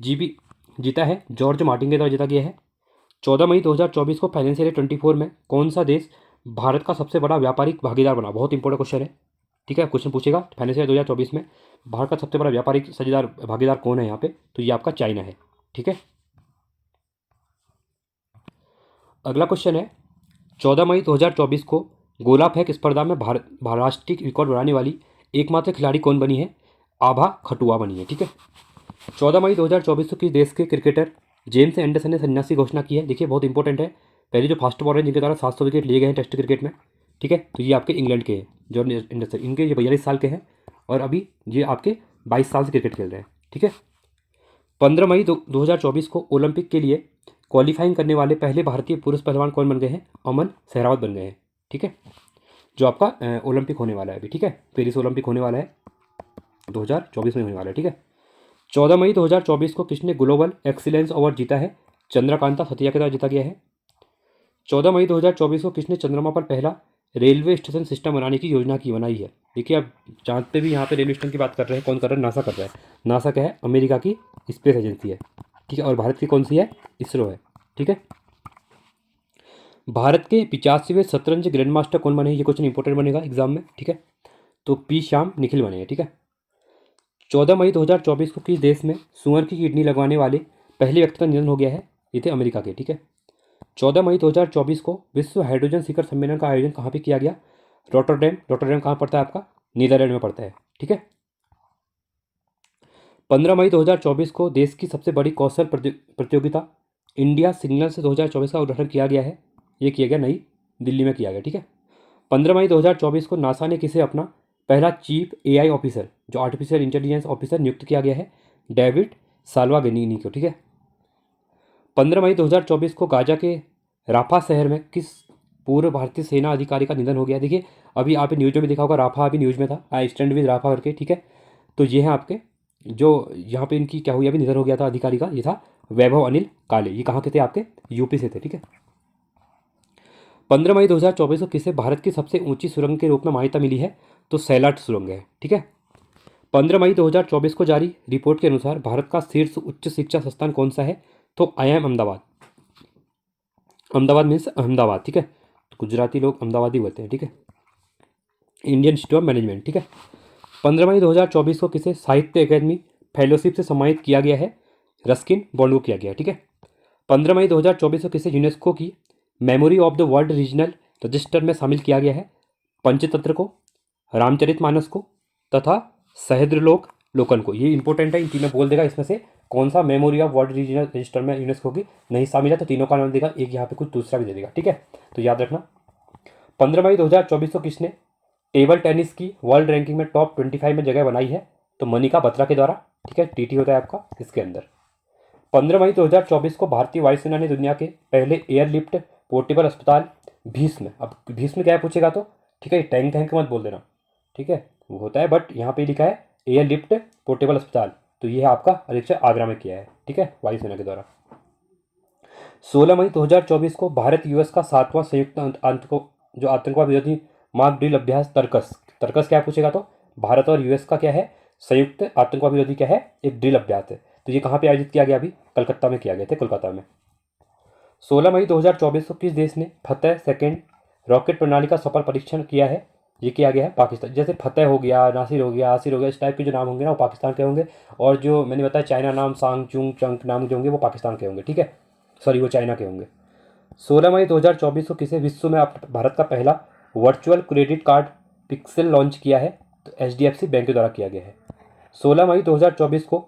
जीबी जीता है? जॉर्ज मार्टिन के द्वारा जीता गया है। 14 मई 2024 को फाइनेंशियल 24 में कौन सा देश भारत का सबसे बड़ा व्यापारिक भागीदार बना? बहुत इंपॉर्टेंट क्वेश्चन है, ठीक है। क्वेश्चन पूछेगा फाइनेंशियल 2024 में भारत का सबसे बड़ा व्यापारिक साझेदार भागीदार कौन है यहाँ पे? तो ये आपका चाइना है, ठीक है। अगला क्वेश्चन है, 14 मई 2024 को गोला फेंक स्पर्धा में भारत राष्ट्रीय रिकॉर्ड बनाने वाली एकमात्र खिलाड़ी कौन बनी है? आभा खटुआ बनी है, ठीक है। 14 मई 2024 को किस देश के क्रिकेटर जेम्स एंडरसन ने संन्यासी घोषणा की है? देखिए बहुत इंपॉर्टेंट है, पहले जो फास्ट बॉलर हैं जिनके द्वारा 700 विकेट लिए गए हैं टेस्ट क्रिकेट में, ठीक है। तो ये आपके इंग्लैंड के हैं जॉन एंडरसन, इनके ये 42 साल के हैं और अभी ये आपके 22 साल से क्रिकेट खेल रहे हैं, ठीक है। 15 मई 2024 को ओलंपिक के लिए क्वालिफाइंग करने वाले पहले भारतीय पुरुष पहलवान कौन बन गए हैं? अमन सहरावत बन गए हैं, ठीक है। जो आपका ओलंपिक होने वाला है अभी, ठीक है, पेरिस ओलंपिक होने वाला है 2024 में होने वाला है, ठीक है। 14 मई 2024 को किसने ग्लोबल एक्सीलेंस अवार्ड जीता है? चंद्रकांता सतिया के द्वारा जीता गया है। 14 मई 2024 को किसने चंद्रमा पर पहला रेलवे स्टेशन सिस्टम बनाने की योजना की बनाई है? देखिए अब चांद पे भी यहाँ पे रेलवे स्टेशन की बात कर रहे हैं, कौन कर रहा है? नासा कर रहा है। नासा क्या है? अमेरिका की स्पेस एजेंसी है, ठीक है। और भारत की कौन सी है? इसरो है, ठीक है। भारत के 85वें शतरंज ग्रैंड मास्टर कौन बने? ये क्वेश्चन इंपॉर्टेंट बनेगा एग्जाम में, ठीक है। तो पी श्याम निखिल बने हैं, ठीक है। 14 मई 2024 को किस देश में सुअर की किडनी लगवाने वाले पहले व्यक्ति का निधन हो गया है? ये थे अमेरिका के, ठीक है। 14 मई 2024 को विश्व हाइड्रोजन शिखर सम्मेलन का आयोजन कहाँ पे किया गया? रोटरडैम कहाँ पड़ता है आपका? नीदरलैंड में पड़ता है, ठीक है। 15 मई 2024 को देश की सबसे बड़ी कौशल प्रतियोगिता इंडिया सिग्नल्स 2024 का उद्घाटन किया गया है। ये किया गया नई दिल्ली में किया गया, ठीक है। 15 मई 2024 को नासा ने किसे अपना पहला चीफ एआई ऑफिसर, जो आर्टिफिशियल इंटेलिजेंस ऑफिसर, नियुक्त किया गया है? डेविड साल्वागेनी को, ठीक है। 15 मई 2024 को गाजा के राफा शहर में किस पूर्व भारतीय सेना अधिकारी का निधन हो गया? देखिए अभी आप न्यूज़ में भी देखा होगा, राफा अभी न्यूज़ में था, आई स्टैंड विद राफा करके, ठीक है। तो ये है आपके जो यहाँ पे इनकी क्या हुई, अभी निधन हो गया था अधिकारी का, ये था वैभव अनिल काले। ये कहाँ के थे? आपके यूपी से थे, ठीक है। 15 मई 2024 को किसे भारत की सबसे ऊंची सुरंग के रूप में मान्यता मिली है? तो सैलाट सुरंग है, ठीक है। 15 मई 2024 को जारी रिपोर्ट के अनुसार भारत का शीर्ष उच्च शिक्षा संस्थान कौन सा है? तो IIM अहमदाबाद। अहमदाबाद मीन्स अहमदाबाद, ठीक है। तो गुजराती लोग अहमदाबादी बोलते हैं, ठीक है। इंडियन इंस्टीट्यूट ऑफ मैनेजमेंट, ठीक है। 15 मई 2024 को किसे साहित्य अकादमी फेलोशिप से सम्मानित किया गया है? रस्किन बॉन्ड को किया गया है, ठीक है। 15 मई 2024 को किसे यूनेस्को की memory of the world regional register में शामिल किया गया है? पंचतंत्र को, रामचरितमानस को तथा सहस्त्रलोक लोकन को। ये इंपॉर्टेंट है, इन तीनों बोल देगा इसमें से कौन सा memory of world regional register में यूनेस्को की नहीं शामिल है, तो तीनों का नाम देगा, एक यहाँ पे कुछ दूसरा भी दे देगा, ठीक है। तो याद रखना। 15 मई 2024 को किसने टेबल टेनिस की वर्ल्ड रैंकिंग में टॉप 25 में जगह बनाई है? तो मनिका बत्रा के द्वारा, ठीक है। TT होता है आपका इसके अंदर। 15 मई 2024 को भारतीय वायुसेना ने दुनिया के पहले एयरलिफ्ट पोर्टेबल अस्पताल भीष्म, अब भीष्म क्या है पूछेगा तो, ठीक है, टैंक मत बोल देना, ठीक है, वो होता है, बट यहाँ पे लिखा है एयरलिफ्ट पोर्टेबल अस्पताल, तो ये है आपका अधिकतर आगरा में किया है, ठीक है, वायुसेना के द्वारा। 16 मई 2024 को भारत US का 7वां संयुक्त जो आतंकवाद विरोधी मॉक ड्रिल अभ्यास तर्कस क्या पूछेगा तो, भारत और US का क्या है? संयुक्त आतंकवाद विरोधी क्या है? एक ड्रिल अभ्यास है। तो ये कहाँ पे आयोजित किया गया? अभी कलकत्ता में किया गया था, कोलकाता में। 16 मई 2024 को किस देश ने फतेह सेकंड रॉकेट प्रणाली का सफल परीक्षण किया है? ये किया गया है पाकिस्तान। जैसे फतेह हो गया, नासिर हो गया, आसिर हो गया, इस टाइप के जो नाम होंगे ना वो पाकिस्तान के होंगे। और जो मैंने बताया चाइना नाम, सांग चुंग चंग नाम जो होंगे वो पाकिस्तान के होंगे, ठीक है, सॉरी वो चाइना के होंगे। 16 मई 2024 को किसे विश्व में भारत का पहला virtual credit card pixel launch किया है? तो HDFC बैंक के द्वारा किया गया है। 16 मई 2024 को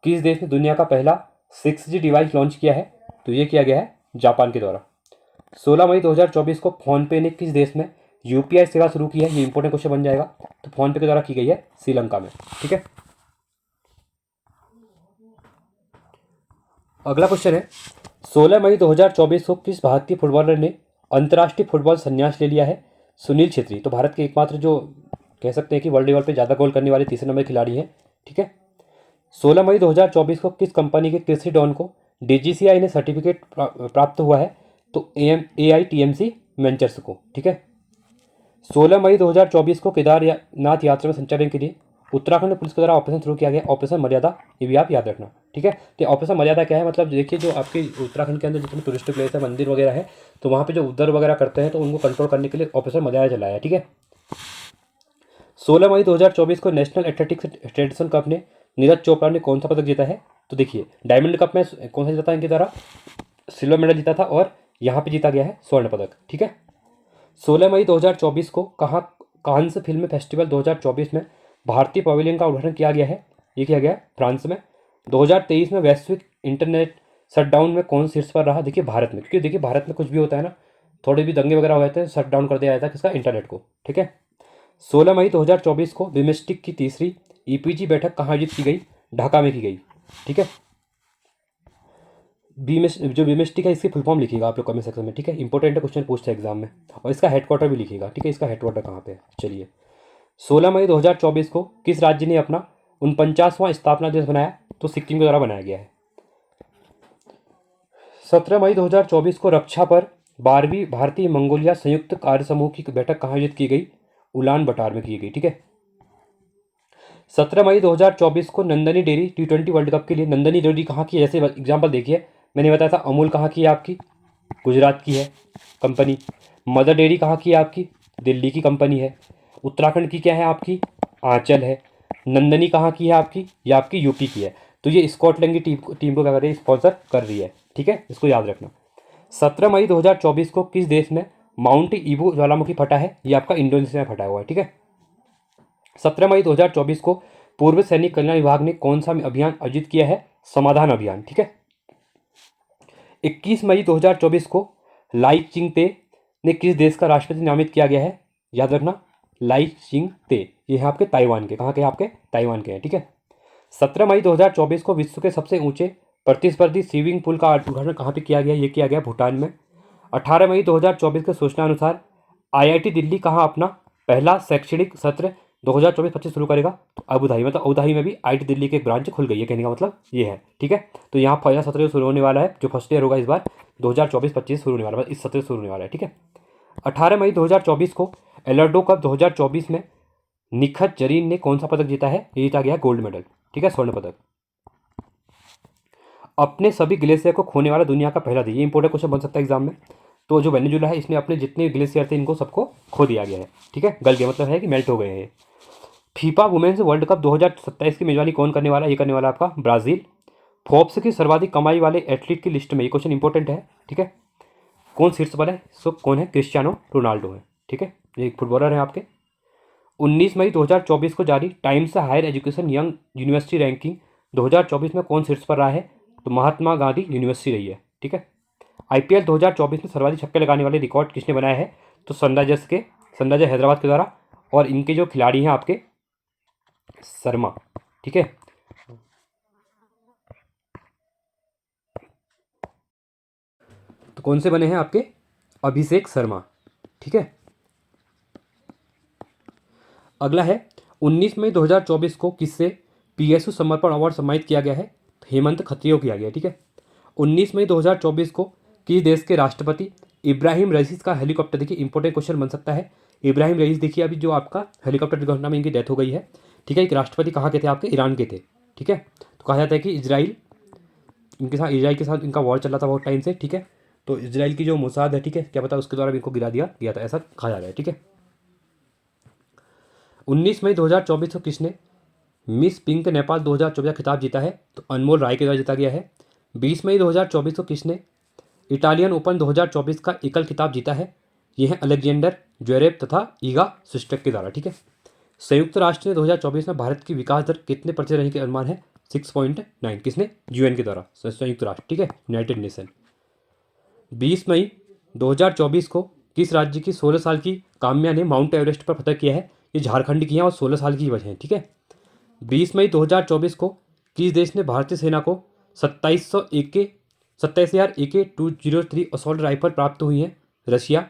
किस देश ने दुनिया का पहला 6G डिवाइस लॉन्च किया है? तो ये किया गया है जापान के द्वारा। 16 मई 2024 को फोनपे ने किस देश में UPI सेवा शुरू की है? ये इंपॉर्टेंट क्वेश्चन बन जाएगा। तो फोनपे के द्वारा की गई है श्रीलंका में, ठीक है। अगला क्वेश्चन है 16 मई 2024 को किस भारतीय फुटबॉलर ने अंतर्राष्ट्रीय फुटबॉल संन्यास ले लिया है? सुनील छेत्री। तो भारत के एकमात्र जो कह सकते हैं कि वर्ल्ड लेवल पे ज़्यादा गोल करने वाले तीसरे नंबर खिलाड़ी हैं, ठीक है। 16 मई 2024 को किस कंपनी के कृषि डॉन को DGCI ने सर्टिफिकेट प्राप्त हुआ है? तो AITMC वेंचर्स को, ठीक है। 16 मई 2024 को केदारनाथ यात्रा में संचालन के लिए उत्तराखंड पुलिस के द्वारा ऑपरेशन शुरू किया गया, ऑपरेशन मर्यादा। ये भी आप याद रखना, ठीक है। तो ऑपरेशन मर्यादा क्या है? मतलब देखिए जो आपके उत्तराखंड के अंदर जितने टूरिस्ट प्लेस है, मंदिर वगैरह है, तो वहाँ पे जो उद्धर वगैरह करते हैं तो उनको कंट्रोल करने के लिए ऑपरेशन मर्यादा चलाया है, ठीक है। 16 मई 2024 को नेशनल एथलेटिक्स फेडरेशन कप ने नीरज चोपड़ा ने कौन सा पदक जीता है? तो देखिए डायमंड कप में कौन सा जीता था इनके द्वारा? सिल्वर मेडल जीता था, और यहाँ पे जीता गया है स्वर्ण पदक, ठीक है। 16 मई 2024 को कहाँ कांस फिल्म फेस्टिवल 2024 में भारतीय पवेलियन का उद्घाटन किया गया है? ये किया गया है फ्रांस में। 2023 में वैश्विक इंटरनेट शटडाउन में कौन शीर्ष पर रहा? देखिए भारत में, क्योंकि देखिए भारत में कुछ भी होता है ना, थोड़े भी दंगे वगैरह हो जाते हैं, शटडाउन कर दिया जाता है किसका? इंटरनेट को, ठीक है। 16 मई 2024 को बिम्स्टेक की तीसरी EPG बैठक कहाँ आयोजित की गई? ढाका में की गई, ठीक है। जो बिम्स्टेक है इसकी फुल फॉर्म लिखिएगा आप लोग कमेंट सेक्शन में, ठीक है। इंपॉर्टेंट क्वेश्चन पूछते हैं एग्जाम में। और इसका हेडक्वार्टर भी लिखिएगा, ठीक है, इसका हेडक्वार्टर कहाँ पे है। चलिए 16 मई 2024 को किस राज्य ने अपना 49वां स्थापना दिवस बनाया? तो सिक्किम के द्वारा बनाया गया है। 17 मई 2024 को रक्षा पर 12वीं भारतीय मंगोलिया संयुक्त कार्य समूह की बैठक कहाँ आयोजित की गई? उलान बटार में की गई, ठीक है। 17 मई 2024 को Nandini dairy T20 world cup के लिए नंदनी डेयरी कहाँ की है? जैसे एग्जाम्पल देखिए मैंने बताया था अमूल कहाँ की है आपकी? गुजरात की है कंपनी। मदर डेयरी कहाँ की है आपकी? दिल्ली की कंपनी है। उत्तराखंड की क्या है आपकी? आंचल है। नंदनी कहाँ की है आपकी? ये आपकी UP की है। तो ये स्कॉटलैंड की टीम को क्या कर रही है? स्पॉन्सर कर रही है, ठीक है, इसको याद रखना। 17 मई 2024 को किस देश में माउंट ईबू ज्वालामुखी फटा है? ये आपका इंडोनेशिया में फटा हुआ है, ठीक है। 17 मई 2024 को पूर्व सैनिक कल्याण विभाग ने कौन सा अभियान आयोजित किया है? समाधान अभियान, ठीक है। 21 मई 2024 को लाई चिंगते ने किस देश का राष्ट्रपति नामित किया गया है? याद रखना लाई चिंगते, ये है आपके ताइवान के। कहाँ के? आपके ताइवान के हैं, ठीक है। 17 मई 2024 को विश्व के सबसे ऊंचे प्रतिस्पर्धी स्विमिंग पूल का उद्घाटन कहाँ पे किया गया? ये किया गया भूटान में। 18 मई 2024 के सूचना अनुसार IIT दिल्ली कहाँ अपना पहला शैक्षणिक सत्र 2024-25 शुरू करेगा? तो अबू धाबी, मतलब अबू धाबी में भी IIT दिल्ली की एक ब्रांच खुल गई है, कहने का मतलब ये है, ठीक है। तो यहाँ पहला सत्र शुरू होने वाला है, जो फर्स्ट ईयर होगा इस बार 2024-25 शुरू होने वाला है, इस सत्र शुरू होने वाला है, ठीक है। 18 मई 2024 को एलर्डो कप 2024 में निखत जरीन ने कौन सा पदक जीता है? ये जीता गया गोल्ड मेडल, ठीक है, स्वर्ण पदक। अपने सभी ग्लेशियर को खोने वाला दुनिया का पहला देश, ये इंपॉर्टेंट क्वेश्चन बन सकता है एग्जाम में। तो जो वेनेजुएला है इसने अपने जितने ग्लेशियर थे इनको सबको खो दिया गया है, ठीक है, गल गया, मतलब है कि मेल्ट हो गए हैं। फीफा वुमेन्स वर्ल्ड कप 2027 की मेजबानी कौन करने वाला है? ये करने वाला आपका ब्राज़ील। फोर्ब्स की सर्वाधिक कमाई वाले एथलीट की लिस्ट में, ये क्वेश्चन इंपॉर्टेंट है, ठीक है, कौन शीर्ष पर है? सो कौन है? क्रिस्टियानो रोनाल्डो है, ठीक है, ये एक फुटबॉलर है आपके। 19 मई 2024 को जारी Times Higher Education Young University Ranking 2024 में कौन शीर्ष पर रहा है? तो महात्मा गांधी यूनिवर्सिटी रही है, ठीक है। IPL 2024 में सर्वाधिक छक्के लगाने वाले रिकॉर्ड किसने बनाया है? तो सनराइजर्स हैदराबाद के द्वारा, और इनके जो खिलाड़ी हैं आपके शर्मा, ठीक है। तो कौन से बने हैं आपके? अभिषेक शर्मा, ठीक है। अगला है 19 मई 2024 को किससे PSU समर्पण अवार्ड सम्मानित किया गया है? तो हेमंत खत्री को किया गया, ठीक है। 19 मई 2024 को किस देश के राष्ट्रपति इब्राहिम रईस का हेलीकॉप्टर, देखिए इंपॉर्टेंट क्वेश्चन बन सकता है। इब्राहिम रईस देखिए अभी जो आपका हेलीकॉप्टर दुर्घटना में इनकी डेथ हो गई है, ठीक है। एक राष्ट्रपति कहाँ के थे आपके? ईरान के थे, ठीक है। तो कहा जाता है कि इजराइल के साथ इनका वॉर चल रहा था बहुत टाइम से, ठीक है। तो इजराइल की जो मोसाद है, ठीक है, क्या पता उसके द्वारा भी इनको गिरा दिया गया था, ऐसा कहा जा रहा है, ठीक है। 19 मई 2024 को किसने मिस पिंक नेपाल 2024 खिताब जीता है? तो अनमोल राय के द्वारा जीता गया है। 20 मई 2024 को किसने इटालियन ओपन 2024 का एकल खिताब जीता है? यह है अलेक्जेंडर ज्वेरेव तथा ईगा स्विस्टेक के द्वारा, ठीक है। संयुक्त राष्ट्र ने 2024 में भारत की विकास दर कितने प्रतिशत रहने के अनुमान है? 6.9। किसने? यूएन के द्वारा, संयुक्त राष्ट्र, ठीक है, यूनाइटेड नेशन। 20 मई 2024 को किस राज्य की 16 साल की काम्या ने माउंट एवरेस्ट पर फतह किया है? ये झारखंड की हैं और 16 साल की वजह है, ठीक है। 20 मई 2024 को किस देश ने भारतीय सेना को 27,000 AK 203 असॉल्ट राइफल प्राप्त हुई हैं? रशिया।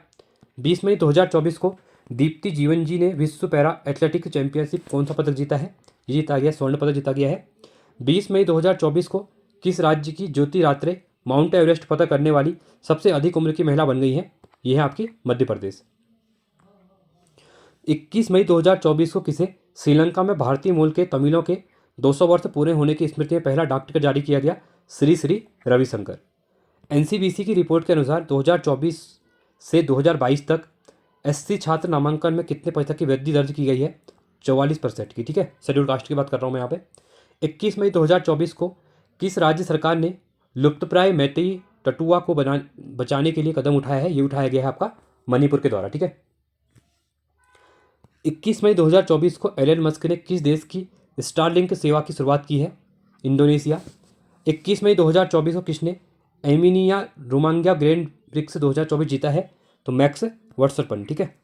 20 मई 2024 को दीप्ति जीवन जी ने विश्व पैरा एथलेटिक चैंपियनशिप कौन सा पदक जीता है? ये जीता गया, स्वर्ण पदक जीता गया है। 20 मई 2024 को किस राज्य की ज्योति रात्रे माउंट एवरेस्ट फतह करने वाली सबसे अधिक उम्र की महिला बन गई है? यह है आपकी मध्य प्रदेश। 21 मई 2024 को किसे श्रीलंका में भारतीय मूल के तमिलों के 200 वर्ष पूरे होने की स्मृति में पहला डाक टिकट जारी किया गया? श्री श्री रविशंकर। एनसीबीसी की रिपोर्ट के अनुसार 2024 से 2022 तक एससी छात्र नामांकन में कितने प्रतिशत की वृद्धि दर्ज की गई है? 44% की, ठीक है। शेड्यूल कास्ट की बात कर रहा हूँ मैं यहाँ पे। 21 मई 2024 को किस राज्य सरकार ने लुप्तप्राय मैतेई टटुआ को बचाने के लिए कदम उठाया है? ये उठाया गया है आपका मणिपुर के द्वारा, ठीक है। 21 मई 2024 को एलन मस्क ने किस देश की स्टारलिंक सेवा की शुरुआत की है? इंडोनेशिया। 21 मई 2024 को किसने एमिनिया रोमांगिया ग्रैंड प्रिक्स 2024 जीता है? तो मैक्स वर्स्टरपन, ठीक है।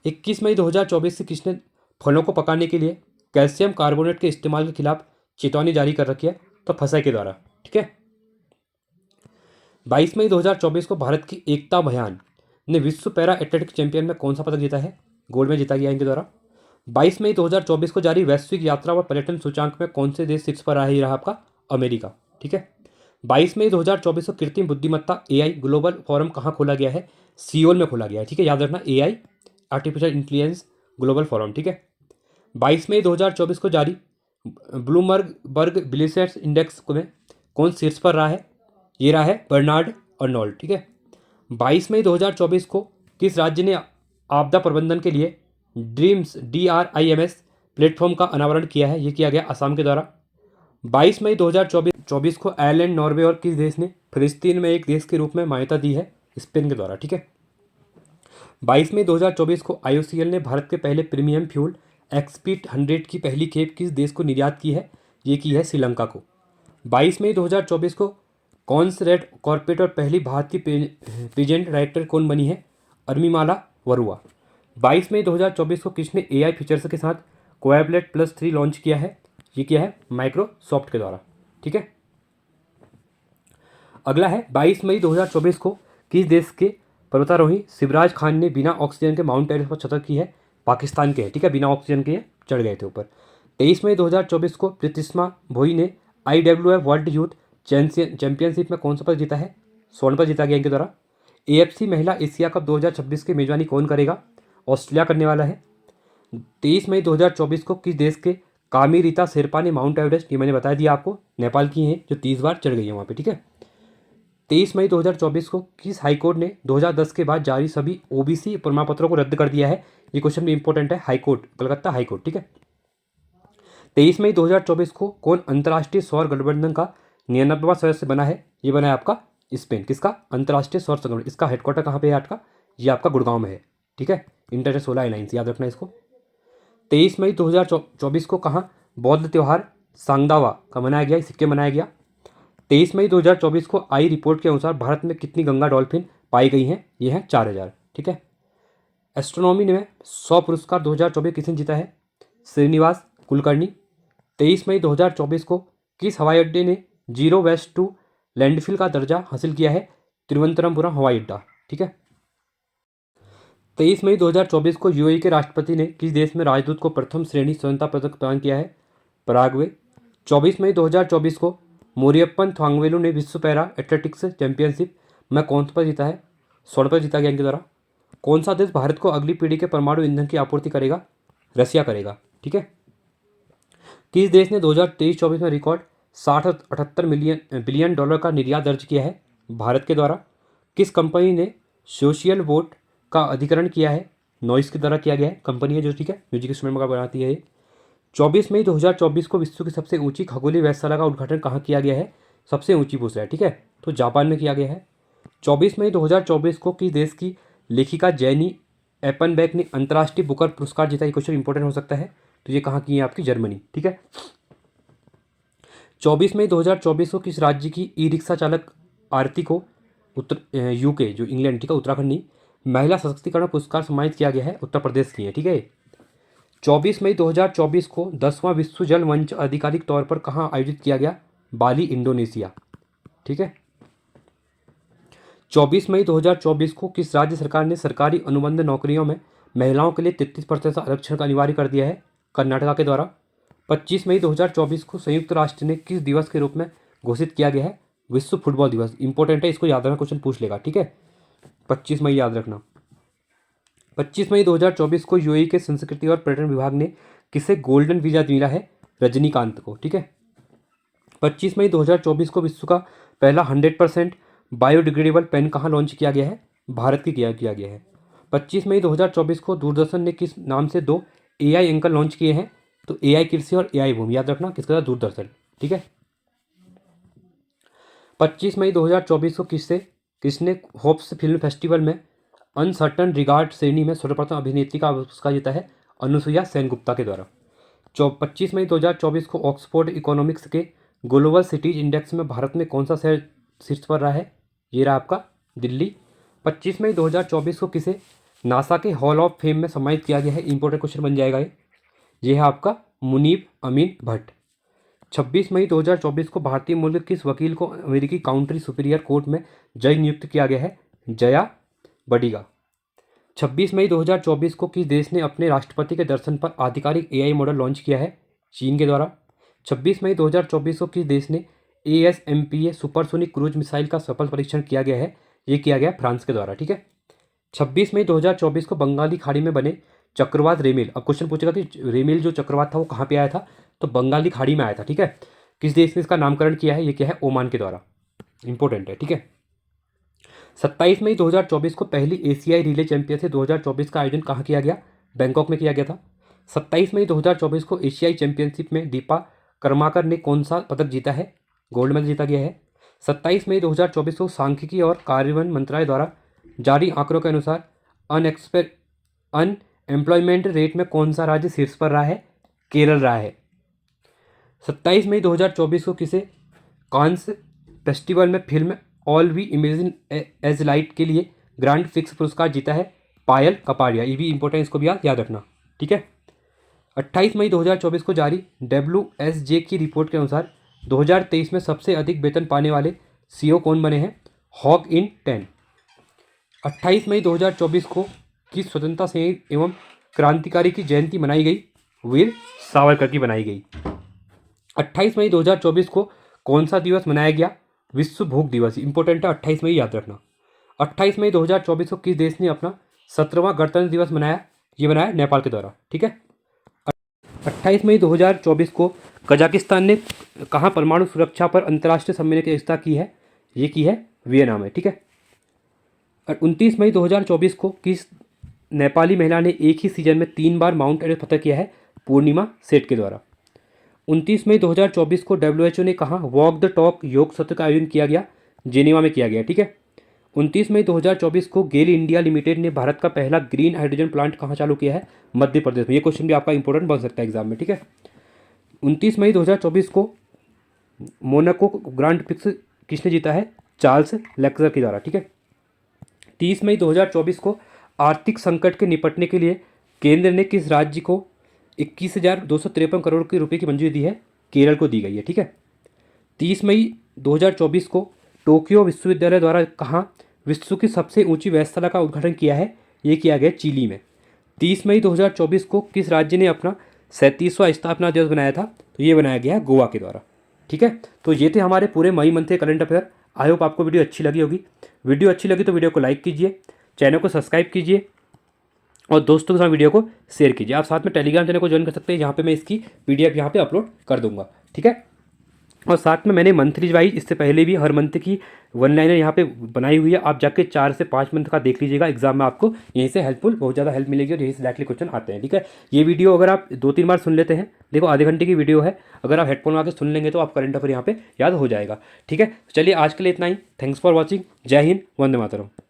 21 मई 2024 से किसने फलों को पकाने के लिए कैल्शियम कार्बोनेट के इस्तेमाल के खिलाफ चेतावनी जारी कर रखी है? तो फसाई के द्वारा, ठीक है। 22 मई 2024 को भारत की एकता भयान ने विश्व पैरा एथलेटिक चैंपियन में कौन सा पदक जीता है? गोल्ड में जीता गया इनके द्वारा। 22 मई 2024 को जारी वैश्विक यात्रा व पर्यटन सूचांक में कौन से देश शीर्ष पर रहा? ही रहा आपका अमेरिका, ठीक है। 22 मई 2024 को कृत्रिम बुद्धिमत्ता AI ग्लोबल फोरम कहाँ खोला गया है? सियोल में खोला गया है, ठीक है, याद रखना, AI artificial intelligence global forum, ठीक है। 22 मई 2024 को जारी ब्लूमबर्ग बिलियर्ड्स इंडेक्स में कौन शीर्ष पर रहा है? ये रहा है बर्नार्ड अर्नोल्ड, ठीक है। 22 मई 2024 को किस राज्य ने आपदा प्रबंधन के लिए ड्रीम्स DRIMS प्लेटफॉर्म का अनावरण किया है? ये किया गया असम के द्वारा। 22 मई 2024 को आयरलैंड, नॉर्वे और किस देश ने फिलिस्तीन में एक देश के रूप में मान्यता दी है? स्पेन के द्वारा, ठीक है। 22 मई 2024 को IOCL ने भारत के पहले प्रीमियम फ्यूल XP100 की पहली खेप किस देश को निर्यात की है? ये की है श्रीलंका को। 22 मई 2024 को कॉन्सरेट कॉर्पोरेट और पहली भारतीय प्रेजेंट डायरेक्टर कौन बनी है? अर्मिमाला वरुआ। 22 मई 2024 को किसने AI फीचर्स के साथ कोएबलेट +3 लॉन्च किया है? ये किया है माइक्रोसॉफ्ट के द्वारा, ठीक है। अगला है 22 मई 2024 को किस देश के पर्वतारोही शिवराज खान ने बिना ऑक्सीजन के माउंट एवरेस्ट पर छतरकी की है? पाकिस्तान के है, ठीक है, बिना ऑक्सीजन के चढ़ गए थे ऊपर। 23 मई 2024 को प्रीतिशमा भोई ने IWF वर्ल्ड यूथ चैंपियनशिप में कौन सा पदक जीता है? स्वर्ण पदक जीता गया इनके द्वारा। AFC महिला एशिया कप 2026 की मेजबानी कौन करेगा? ऑस्ट्रेलिया करने वाला है। 23 मई 2024 को किस देश के कामी रीता शेरपा ने माउंट एवरेस्ट, ये मैंने बता दिया आपको, नेपाल की हैं जो 30 बार चढ़ गई है वहाँ पे, ठीक है। 23 मई 2024 को किस हाईकोर्ट ने 2010 के बाद जारी सभी OBC प्रमाण पत्रों को रद्द कर दिया है? ये क्वेश्चन भी इंपॉर्टेंट है, हाईकोर्ट, कलकत्ता हाईकोर्ट, ठीक है। 23 मई 2024 को कौन अंतर्राष्ट्रीय सौर गठबंधन का 99वां सदस्य बना है? ये बना है आपका स्पेन। किसका? अंतर्राष्ट्रीय सौर गठबंधन। इसका हेडक्वार्टर कहाँ पे है आपका? ये आपका गुड़गांव में है, ठीक है, इंटर सोलर अलायंस, याद रखना इसको। 23 मई 2024 को कहाँ बौद्ध त्यौहार सांगदावा का मनाया गया? सिक्किम मनाया गया। 23 मई 2024 को आई रिपोर्ट के अनुसार भारत में कितनी गंगा डॉल्फिन पाई गई हैं? ये है 4000, ठीक है। एस्ट्रोनॉमी में 100 पुरस्कार 2024 किसने जीता है? श्रीनिवास कुलकर्णी। 23 मई 2024 को किस हवाई अड्डे ने जीरो वेस्ट टू लैंडफिल का दर्जा हासिल किया है? तिरुवनंतपुरम हवाई अड्डा, ठीक है। 23 मई 2024 को UAE के राष्ट्रपति ने किस देश में राजदूत को प्रथम श्रेणी स्वतंत्रता पदक प्रदान किया है? पराग्वे। 24 मई 2024 को मोरियप्पन थांगवेलु ने विश्व पैरा एथलेटिक्स चैंपियनशिप में कौन सा पदक जीता है? स्वर्ण पदक जीता गया इनके द्वारा। कौन सा देश भारत को अगली पीढ़ी के परमाणु ईंधन की आपूर्ति करेगा? रसिया करेगा, ठीक है। किस देश ने 2023-24 में रिकॉर्ड 60-78 बिलियन डॉलर का निर्यात दर्ज किया है? भारत के द्वारा। किस कंपनी ने सोशल वोट का अधिग्रहण किया है? नॉइस के द्वारा किया गया है। कंपनी है जो, ठीक है, म्यूजिक इंस्ट्रूमेंट का बनाती है ये। 24 मई 2024 को विश्व की सबसे ऊंची खगोलीय वेधशाला का उद्घाटन कहाँ किया गया है? सबसे ऊंची पूछ रहा है, ठीक है, तो जापान में किया गया है। 24 मई 2024 को किस देश की लेखिका जेनी एपनबैक ने अंतर्राष्ट्रीय बुकर पुरस्कार जीता? ये क्वेश्चन इंपॉर्टेंट हो सकता है। तो ये कहाँ की है? आपकी जर्मनी, ठीक है। 24 मई 2024 को किस राज्य की ई रिक्शा चालक आरती को यूके जो इंग्लैंड, ठीक है, उत्तराखंड नहीं, महिला सशक्तिकरण पुरस्कार सम्मानित किया गया है? उत्तर प्रदेश की है, ठीक है। 24 मई 2024 को 10वां विश्व जल मंच आधिकारिक तौर पर कहाँ आयोजित किया गया? बाली, इंडोनेशिया, ठीक है। 24 मई 2024 को किस राज्य सरकार ने सरकारी अनुबंध नौकरियों में महिलाओं के लिए 33% आरक्षण का अनिवार्य कर दिया है? कर्नाटका के द्वारा। 25 मई 2024 को संयुक्त राष्ट्र ने किस दिवस के रूप में घोषित किया गया है? विश्व फुटबॉल दिवस। इंपॉर्टेंट है, इसको याद रखना, क्वेश्चन पूछ लेगा, ठीक है। 25 मई याद रखना। 25 मई 2024 को यूएई के संस्कृति और पर्यटन विभाग ने किसे गोल्डन वीजा मिला है? रजनीकांत को, ठीक है। 25 मई 2024 को विश्व का पहला 100% बायोडिग्रेडेबल पेन कहाँ लॉन्च किया गया है? भारत की किया गया है। 25 मई 2024 को दूरदर्शन ने किस नाम से 2 एआई एंकर लॉन्च किए हैं? तो एआई कृषि और एआई भूमि, याद रखना, किसका? दूरदर्शन, ठीक है। 25 मई 2024 को किसने होप्स फिल्म फेस्टिवल में अनसर्टन रिगार्ड श्रेणी में सर्वप्रथम अभिनेत्री का पुरस्कार जीता है? अनुसुईया सेनगुप्ता के द्वारा। 25 मई 2024 को ऑक्सफोर्ड इकोनॉमिक्स के ग्लोबल सिटीज इंडेक्स में भारत में कौन सा शहर शीर्ष पर रहा है? ये रहा आपका दिल्ली। 25 मई 2024 को किसे नासा के हॉल ऑफ फेम में सम्मानित किया गया है? इंपॉर्टेंट क्वेश्चन बन जाएगा ये है आपका मुनीब अमीन भट्ट। 26 मई 2024 को भारतीय मूल के किस वकील को अमेरिकी काउंटी सुपीरियर कोर्ट में जज नियुक्त किया गया है? जया बडिगा। 26 मई 2024 को किस देश ने अपने राष्ट्रपति के दर्शन पर आधिकारिक एआई मॉडल लॉन्च किया है? चीन के द्वारा। 26 मई 2024 को किस देश ने ASMPA सुपरसोनिक क्रूज मिसाइल का सफल परीक्षण किया गया है? ये किया गया फ्रांस के द्वारा, ठीक है। 26 मई 2024 को बंगाली खाड़ी में बने चक्रवात रेमेल, अब क्वेश्चन पूछेगा कि रेमेल जो चक्रवात था वो कहाँ पे आया था? तो बंगाली खाड़ी में आया था, ठीक है। किस देश ने इसका नामकरण किया है? ये क्या है? ओमान के द्वारा, इंपॉर्टेंट है, ठीक है। 27 मई 2024 को पहली एशियाई रिले चैंपियनशिप 2024 का आयोजन कहाँ किया गया? बैंकॉक में किया गया था। 27 मई 2024 को एशियाई चैंपियनशिप में दीपा कर्माकर ने कौन सा पदक जीता है? गोल्ड मेडल जीता गया है। 27 मई 2024 को सांख्यिकी और कार्यान्वयन मंत्रालय द्वारा जारी आंकड़ों के अनुसार अनएम्प्लॉयमेंट रेट में कौन सा राज्य शीर्ष पर रहा है? केरल रहा है। 27 मई 2024 को किसे कांस फेस्टिवल में film All We Imagine as Light के लिए ग्रांड फिक्स पुरस्कार जीता है? पायल कपाड़िया। ये भी इंपॉर्टेंट, इसको भी याद रखना, ठीक है। 28 मई 2024 को जारी WSJ की रिपोर्ट के अनुसार 2023 में सबसे अधिक वेतन पाने वाले CEO कौन बने हैं? हॉग इन 10। 28 मई 2024 को किस स्वतंत्रता सैनिक एवं क्रांतिकारी की जयंती मनाई गई? वीर सावरकर की बनाई गई। 28 मई 2024 को कौन सा दिवस मनाया गया? विश्व भूख दिवस। इंपॉर्टेंट है, 28 मई याद रखना। 28 मई 2024 को किस देश ने अपना 17वां गणतंत्र दिवस मनाया? ये मनाया नेपाल के द्वारा, ठीक है। 28 मई 2024 को कजाकिस्तान ने कहाँ परमाणु सुरक्षा पर अंतर्राष्ट्रीय सम्मेलन की अध्यक्षता की है? ये की है वियना में, ठीक है। 29 मई 2024 को किस नेपाली महिला ने एक ही सीजन में 3 बार माउंट एवरेस्ट फतह किया है? पूर्णिमा सेठ के द्वारा। 29 मई 2024 को WHO ने कहा वॉक द टॉक योग सत्र का आयोजन किया गया? जेनेवा में किया गया, ठीक है। 29 मई 2024 को गेल इंडिया लिमिटेड ने भारत का पहला ग्रीन हाइड्रोजन प्लांट कहाँ चालू किया है? मध्य प्रदेश में। ये क्वेश्चन भी आपका इंपॉर्टेंट बन सकता है एग्जाम में, ठीक है। 29 मई 2024 को मोनाको ग्रांड प्रिक्स किसने जीता है? चार्ल्स लेक्लर के द्वारा, ठीक है। 30 मई 2024 को आर्थिक संकट के निपटने के लिए केंद्र ने किस राज्य को 21,253 करोड़ के रुपए की मंजूरी दी है? केरल को दी गई है, ठीक है। 30 मई 2024 को टोक्यो विश्वविद्यालय द्वारा कहाँ विश्व की सबसे ऊंची वेधशाला का उद्घाटन किया है? ये किया गया चिली में। 30 मई 2024 को किस राज्य ने अपना 37वां स्थापना दिवस बनाया था? तो ये बनाया गया गोवा के द्वारा, ठीक है। तो ये थे हमारे पूरे मई मंथ के करंट अफेयर। आई होप आपको वीडियो अच्छी लगी होगी। वीडियो अच्छी लगी तो वीडियो को लाइक कीजिए, चैनल को सब्सक्राइब कीजिए और दोस्तों के साथ वीडियो को शेयर कीजिए। आप साथ में टेलीग्राम चैनल को ज्वाइन कर सकते हैं, यहाँ पे मैं इसकी PDF यहाँ पे अपलोड कर दूंगा, ठीक है। और साथ में मैंने मंथली वाइज इससे पहले भी हर मंथ की वन लाइनर यहाँ पे बनाई हुई है, आप जाके 4 से 5 मंथ का देख लीजिएगा, एग्जाम में आपको यहीं से हेल्पफुल बहुत ज़्यादा हेल्प मिलेगी और यही से डायरेक्टली क्वेश्चन आते हैं। ठीक है, ये वीडियो अगर आप 2-3 बार सुन लेते हैं, देखो आधे घंटे की वीडियो है, अगर आप हेडफोन लगा के सुन लेंगे तो आप करंट अफेयर यहाँ पे याद हो जाएगा। ठीक है, चलिए आज के लिए इतना ही। Thanks for watching. जय हिंद, वंदे मातरम।